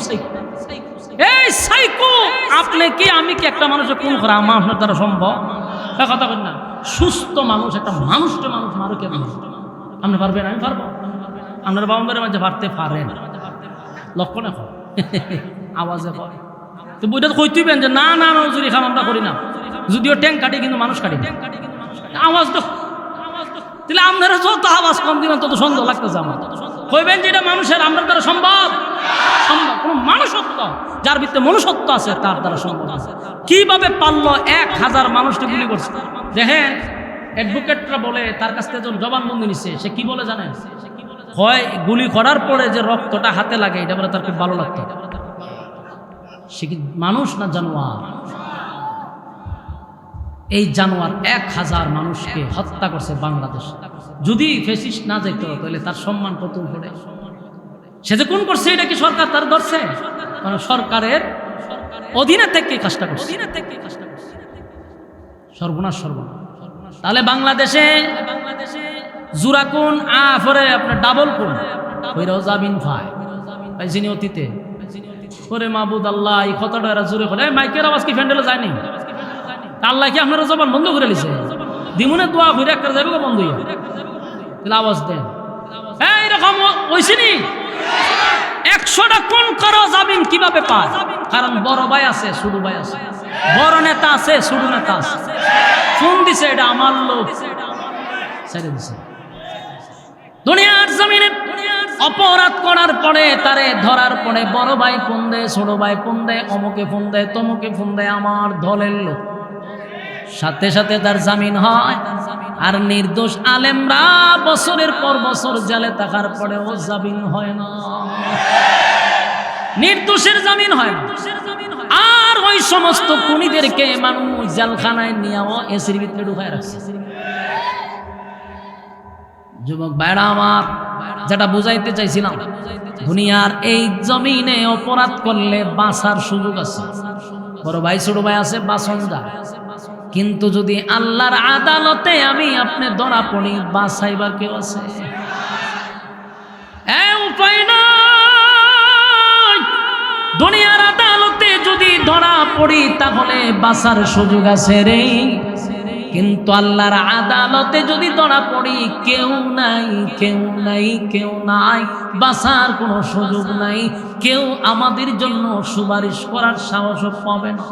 এই সাইকো, আপনি কি আমি কি একটা মানুষের খুন করা আমার দ্বারা সম্ভব? কথা বলেন না। সুস্থ মানুষ, একটা মানুষটা মানুষ মারো কেমন? আপনি পারবেন? আমি পারবো। আপনার বাউন্ডারের মাঝে পারতে পারেন, লক্ষণে হয়, আওয়াজে হয়। তো বইটা কইতেইবেন যে না না না চুরি খাম আমরা করি না, যদিও ট্যাঙ্ক কাটি কিন্তু মানুষ কাটি না। আওয়াজ তো তাহলে আপনারা যত আওয়াজ কম দিবেন তত সন্দেহ লাগতেছে আমার। কইবেন যে এটা মানুষের আমরা দ্বারা সম্ভব? সম্ভব। কোন মানুষত্ব যার ভিতরে মনুষ্যত্ব আছে তার দ্বারা সম্ভব। কিভাবে পারলো 1000 মানুষকে গুলি করছে। দেখেন অ্যাডভোকেটরা বলে তার কাছ থেকে যখন জবানবন্দি নিচ্ছে সে কি বলে জানেন, হয় গুলি করার পরে যে রক্তটা হাতে লাগে এটা বলে তার খুব ভালো লাগতো। সে কি মানুষ না জানোয়ার? এই জানোয়ার 1000 মানুষকে হত্যা করছে বাংলাদেশ। যদি ফেসিস্ট না যেত তাহলে তার সম্মান কত উপরে। সে যে কোন করছে এটা কি সরকার তার ধরছে? মানে সরকারের অধীনে থেকে কাজটা করছে। সর্বনাশ সর্বনাশ। তাহলে বাংলাদেশে জুরা কোন পরে আপনার ডাবল কোন ওইরাও জামিন পায় পাইছিনি অতীতে। ওরে মাহবুদ আল্লাহ, এই কথাটা এরা জুড়ে করে মাইকের আওয়াজ কি ফ্যান্ডেলে যায়নি? আল্লাহ কি আপনারা জবান বন্ধ করে লিছে? দিমুনে দোয়া ঘুরে একটা যাবে বন্ধ হইয়া তাহলে আওয়াজ দেন। এইরকম ওইছিনি 100টা কোন করো জামিন কিভাবে পায়? কারণ বড় ভাই আছে, ছোট ভাই আছে, বড় নেতা আছে, ছোট নেতা আছে। ফোন দিছে এটা আমার লোক ছেড়ে দিছে। দুনিয়ার জমিনে অপরাধ করার পরে তারে ধরার পরে বড় ভাই ফোন দেয়, ছোট ভাই ফোন দেয়, অমুকে ফোন দেয়, তমুকে ফোন দেয়, আমার দলের লোক। সাথে সাথে তার জামিন হয়। আর নির্দোষ আলেমরা বছরের পর বছর জেলে থাকার পরেও জামিন হয় না, নির্দোষের জামিন হয় না। আর ওই সমস্ত খুনিদেরকে মানুষ জেলখানায় নিয়েও এসির ভিতরে ঢুকায় রাখছে। যুবক ভাইরা আমার, যেটা বুঝাইতে চাইছিলাম, দুনিয়ার এই জমিনে অপরাধ করলে বাঁচার সুযোগ আছে। বড় ভাই ছোট ভাই আছে, বাঁচন যায়। কিন্তু যদি আল্লাহর আদালতে আমি আপনি ধরা পড়ি, বাঁচাইবার কেউ আছে? উপায় নাই। দুনিয়ার আদালতে যদি ধরা পড়ি তাহলে বাঁচার সুযোগ আছে রে। কিন্তু আল্লাহর আদালতে যদি ধরা পড়ি, কেউ নাই, কেউ নাই, কেউ নাই, বাঁচার কোনো সুযোগ নাই। কেউ আমাদের জন্য সুপারিশ করার সাহসও পাবে না।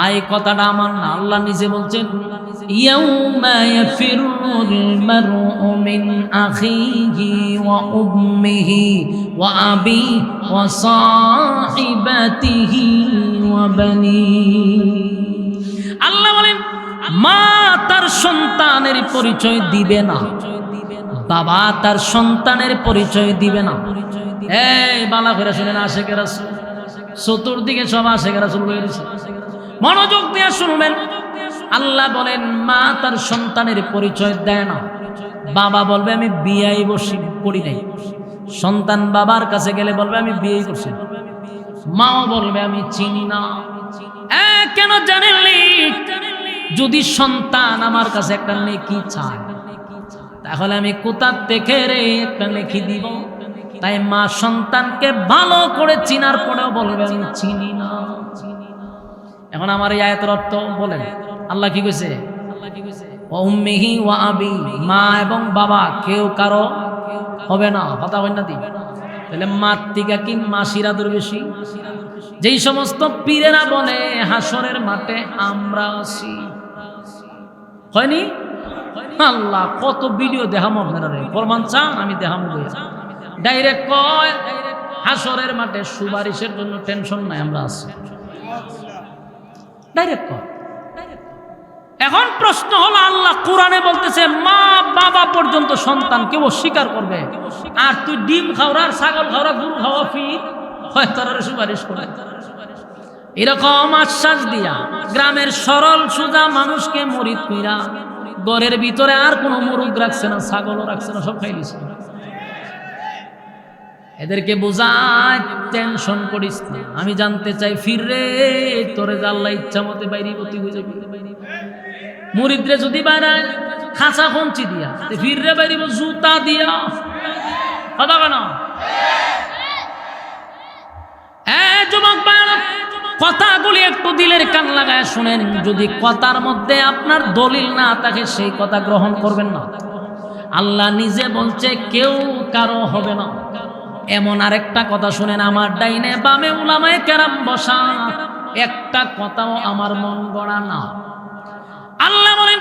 এই কথাটা আমার না, আল্লাহ নিজে বলছেন, ইয়াউমা ইয়াফিরুল মারউ মিন আখিহি ওয়া উম্মিহি ওয়া আবি ওয়া সাহিবাতিহি ওয়া বানিহি। আল্লাহ বলেন, মা তার সন্তানের পরিচয় দিবে না, বাবা তার সন্তানের পরিচয় দিবে না। এই বালা করে শুনেন, আশিকের রাসূল চতুর্দিকে সব আশিকের রাসূল রয়েছে, মনোযোগ দিয়ে শুনবেন। আল্লাহ বলেন, মা তার সন্তানের পরিচয় দেয় না। বাবা বলবে আমি বিয়েই করি নাই, সন্তান বাবার কাছে গেলে বলবে আমি বিয়েই করছি। মাও বলবে আমি চিনি না। কেন জানেননি? যদি সন্তান আমার কাছে একটা নেকি চায়, তাহলে আমি কোথা থেকে রে একটা নেকি দিব? তাই মা সন্তানকে ভালো করে চিনার পরেও বলবে আমি চিনি না। এখন আমার এই আয়াতের অর্থ বলেন, আল্লাহ কি কইছে? উম্মিহি ওয়া আবি, মা এবং বাবা কেউ কারো হবে না। কথা হয় না? তাহলে মার থেকে কি মাসিরা দূর বেশি? যেই সমস্ত পীরেরা বলে হাসরের মাঠে আমরা আছি, হয়নি? আল্লাহ কত ভিডিও দেখাম আপনারা, প্রমাণ চান আমি দেখাম। ডাইরেক্ট কয় হাসরের মাঠে সুপারিশের জন্য টেনশন নাই, আমরা আছি। ডাইরেক্ট কয়। এখন প্রশ্ন হলো, আল্লাহ কোরআনে বলতেছে মা বাবা পর্যন্ত সন্তানকে অস্বীকার করবে, আর তুই ডিম খাওয়ার, ছাগল খাওয়ার, গরু খাওয়া ফির হয় তার সুপারিশ করে। এরকম আশ্বাস দিয়া গ্রামের সরল সোজা মানুষকে মরিদ কইরা ঘরের ভিতরে আর কোনো মুরগ রাখছে না, ছাগলও রাখছে না, সব খাই দিছে। এদেরকে বোঝায় টেনশন করিস না। আমি জানতে চাই, ফিররে তোরে আল্লাহ ইচ্ছা মতে বাইরে গতি হয়ে যাবে। মুরিদরে যদি বাইরে খাঁচা খঞ্চি দিয়া, ফিররে বাইরিব জুতা দিয়া। কথা কেন? যুবক ভাইরা, কথাগুলি একটু দিলের কান লাগায় শুনেন। যদি কথার মধ্যে আপনার দলিল না থাকে, সেই কথা গ্রহণ করবেন না। আল্লাহ নিজে বলছে কেউ কারো হবে না। এমন আরেকটা কথা শুনেন, আমার ডাইনে বামে উলামায়ে কেরাম বসা, একটা কথাও আমার মন গড়া না। আল্লাহ বলেন,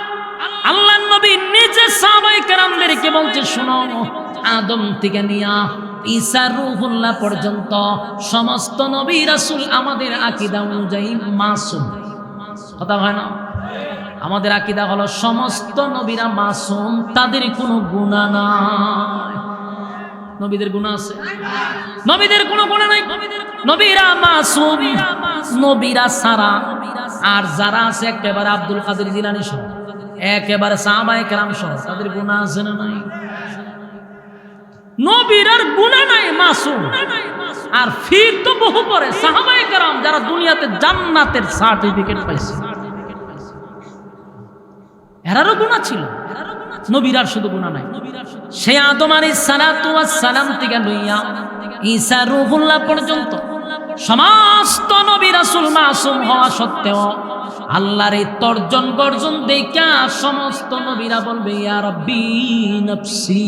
আল্লাহর নবী নিজে সাহাবায়ে কেরামদেরকে বলছে, শুনো, আদম থেকে নিয়া ঈসা রূহুল্লাহ পর্যন্ত সমস্ত নবী রাসূল আমাদের আকীদা অনুযায়ী মাসুম। কথা হয় না? আমাদের আকীদা হলো সমস্ত নবীরা মাসুম, তাদের কোনো গুনাহ নাই। নবীদের গুনাহ আছে? নবীদের কোনো গুনাহ নাই। নবীরা মাসুম, নবীরা সারা। আর যারা আছে একেবারে আব্দুল কাদের জিলানী সহ, একেবারে সাহাবায়ে কেরাম সহ, তাদের গুনাহ আছে না নাই? নবীরার গুনাহ নাই, মাসুম। আর ফির তো বহু পরে সাহাবায়ে কেরাম যারা দুনিয়াতে জান্নাতের সার্টিফিকেট পাইছে, এরারও গুনাহ ছিল, নবীরার শুধু গুনাহ নাই। সে আদম আলাইহিস সালাতু ওয়াস সালাম থেকে লইয়া ঈসা রূহুল্লাহ পর্যন্ত সমস্ত নবী রাসূল মাসুম হওয়া সত্ত্বেও আল্লাহর এই তর্জন গর্জন দেখা সমস্ত নবীরা বলবে ইয়া রাব্বি নফসি।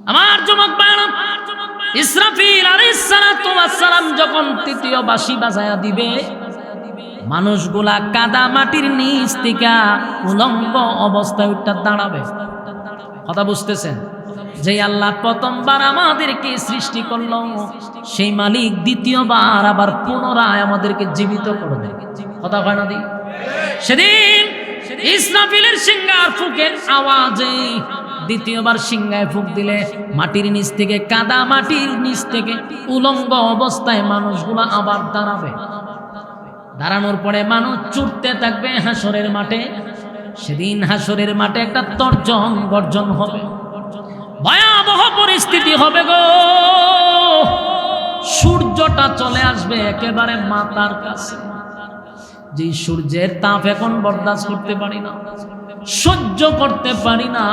আমার যুবক ভাইরা, ইসরাফিল আলাইহিস সালাতু ওয়াস সালাম যখন তৃতীয় বাঁশি বাজায়া দিবে, মানুষগুলা কাদা মাটির নিচ থেকে উলঙ্গ অবস্থায় উঠে দাঁড়াবে। কথা বুঝতেছেন? যে আল্লাহ প্রথমবার আমাদেরকে সৃষ্টি করলো, সেই মালিক দ্বিতীয়বার আবার পুনরায় আমাদেরকে জীবিত করবে। কথা হয় না? সেদিন ইসরাফিলের সিংহার ফুকের আওয়াজে দ্বিতীয়বার সিংহায় ফুক দিলে মাটির নিচ থেকে, কাদা মাটির নিচ থেকে উলঙ্গ অবস্থায় মানুষগুলা আবার দাঁড়াবে। দাঁড়ানোর পরে মানুষ ছুটতে থাকবে হাসরের মাঠে। সেদিন হাসরের মাঠে একটা তর্জন গর্জন হবে, ভয়াবহ পরিস্থিতি হবে গো। সূর্যটা চলে আসবে একেবারে মাথার কাছে, যে সূর্যের তাপ এখন বরদাস্ত করতে পারি না, সহ্য করতে পারি না।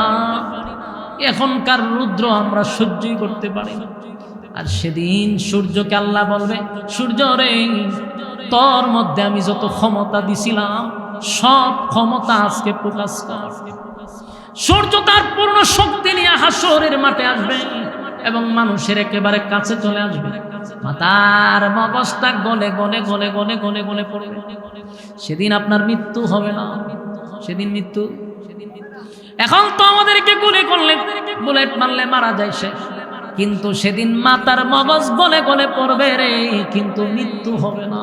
এখনকার রুদ্র আমরা সহ্যই করতে পারি না। আর সেদিন সূর্যকে আল্লাহ বলবে, সূর্য রে, তোর মধ্যে আমি যত ক্ষমতা দিছিলাম সব ক্ষমতা আজকে প্রকাশ কর। সূর্য তার পূর্ণ শক্তি নিয়ে হাসরের মাঠে আসবে এবং মানুষের একেবারে কাছে চলে আসবে। মাথার মগজটা গলে গলে গলে গলে গলে গলে পড়বে। সেদিন আপনার মৃত্যু হবে না, সেদিন মৃত্যু। এখন তো আমাদেরকে গুলি করলে, বুলেট মারলে মারা যায় সে, কিন্তু সেদিন মাথার মগজ গলে গলে পড়বে রে, কিন্তু মৃত্যু হবে না।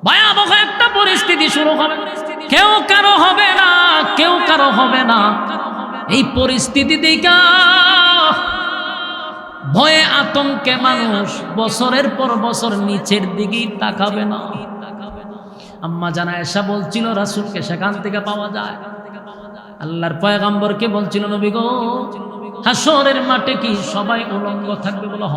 ভয়াবহ একটা পরিস্থিতি শুরু হবে, কেউ কারো হবে না, কেউ কারো হবে না। এই পরিস্থিতি দেখা ভয়ে আতঙ্কে মানুষ বছরের পর বছর নিচের দিকেই তাকাবে না। আম্মা জানা আয়েশা বলছিল রাসূলকে সেখান থেকে পাওয়া যায়। আল্লাহর পয়গম্বরকে বলছিল, নবী গো, হাসরের মাঠে কি সবাই উলঙ্গ থাকবে? বলো হ।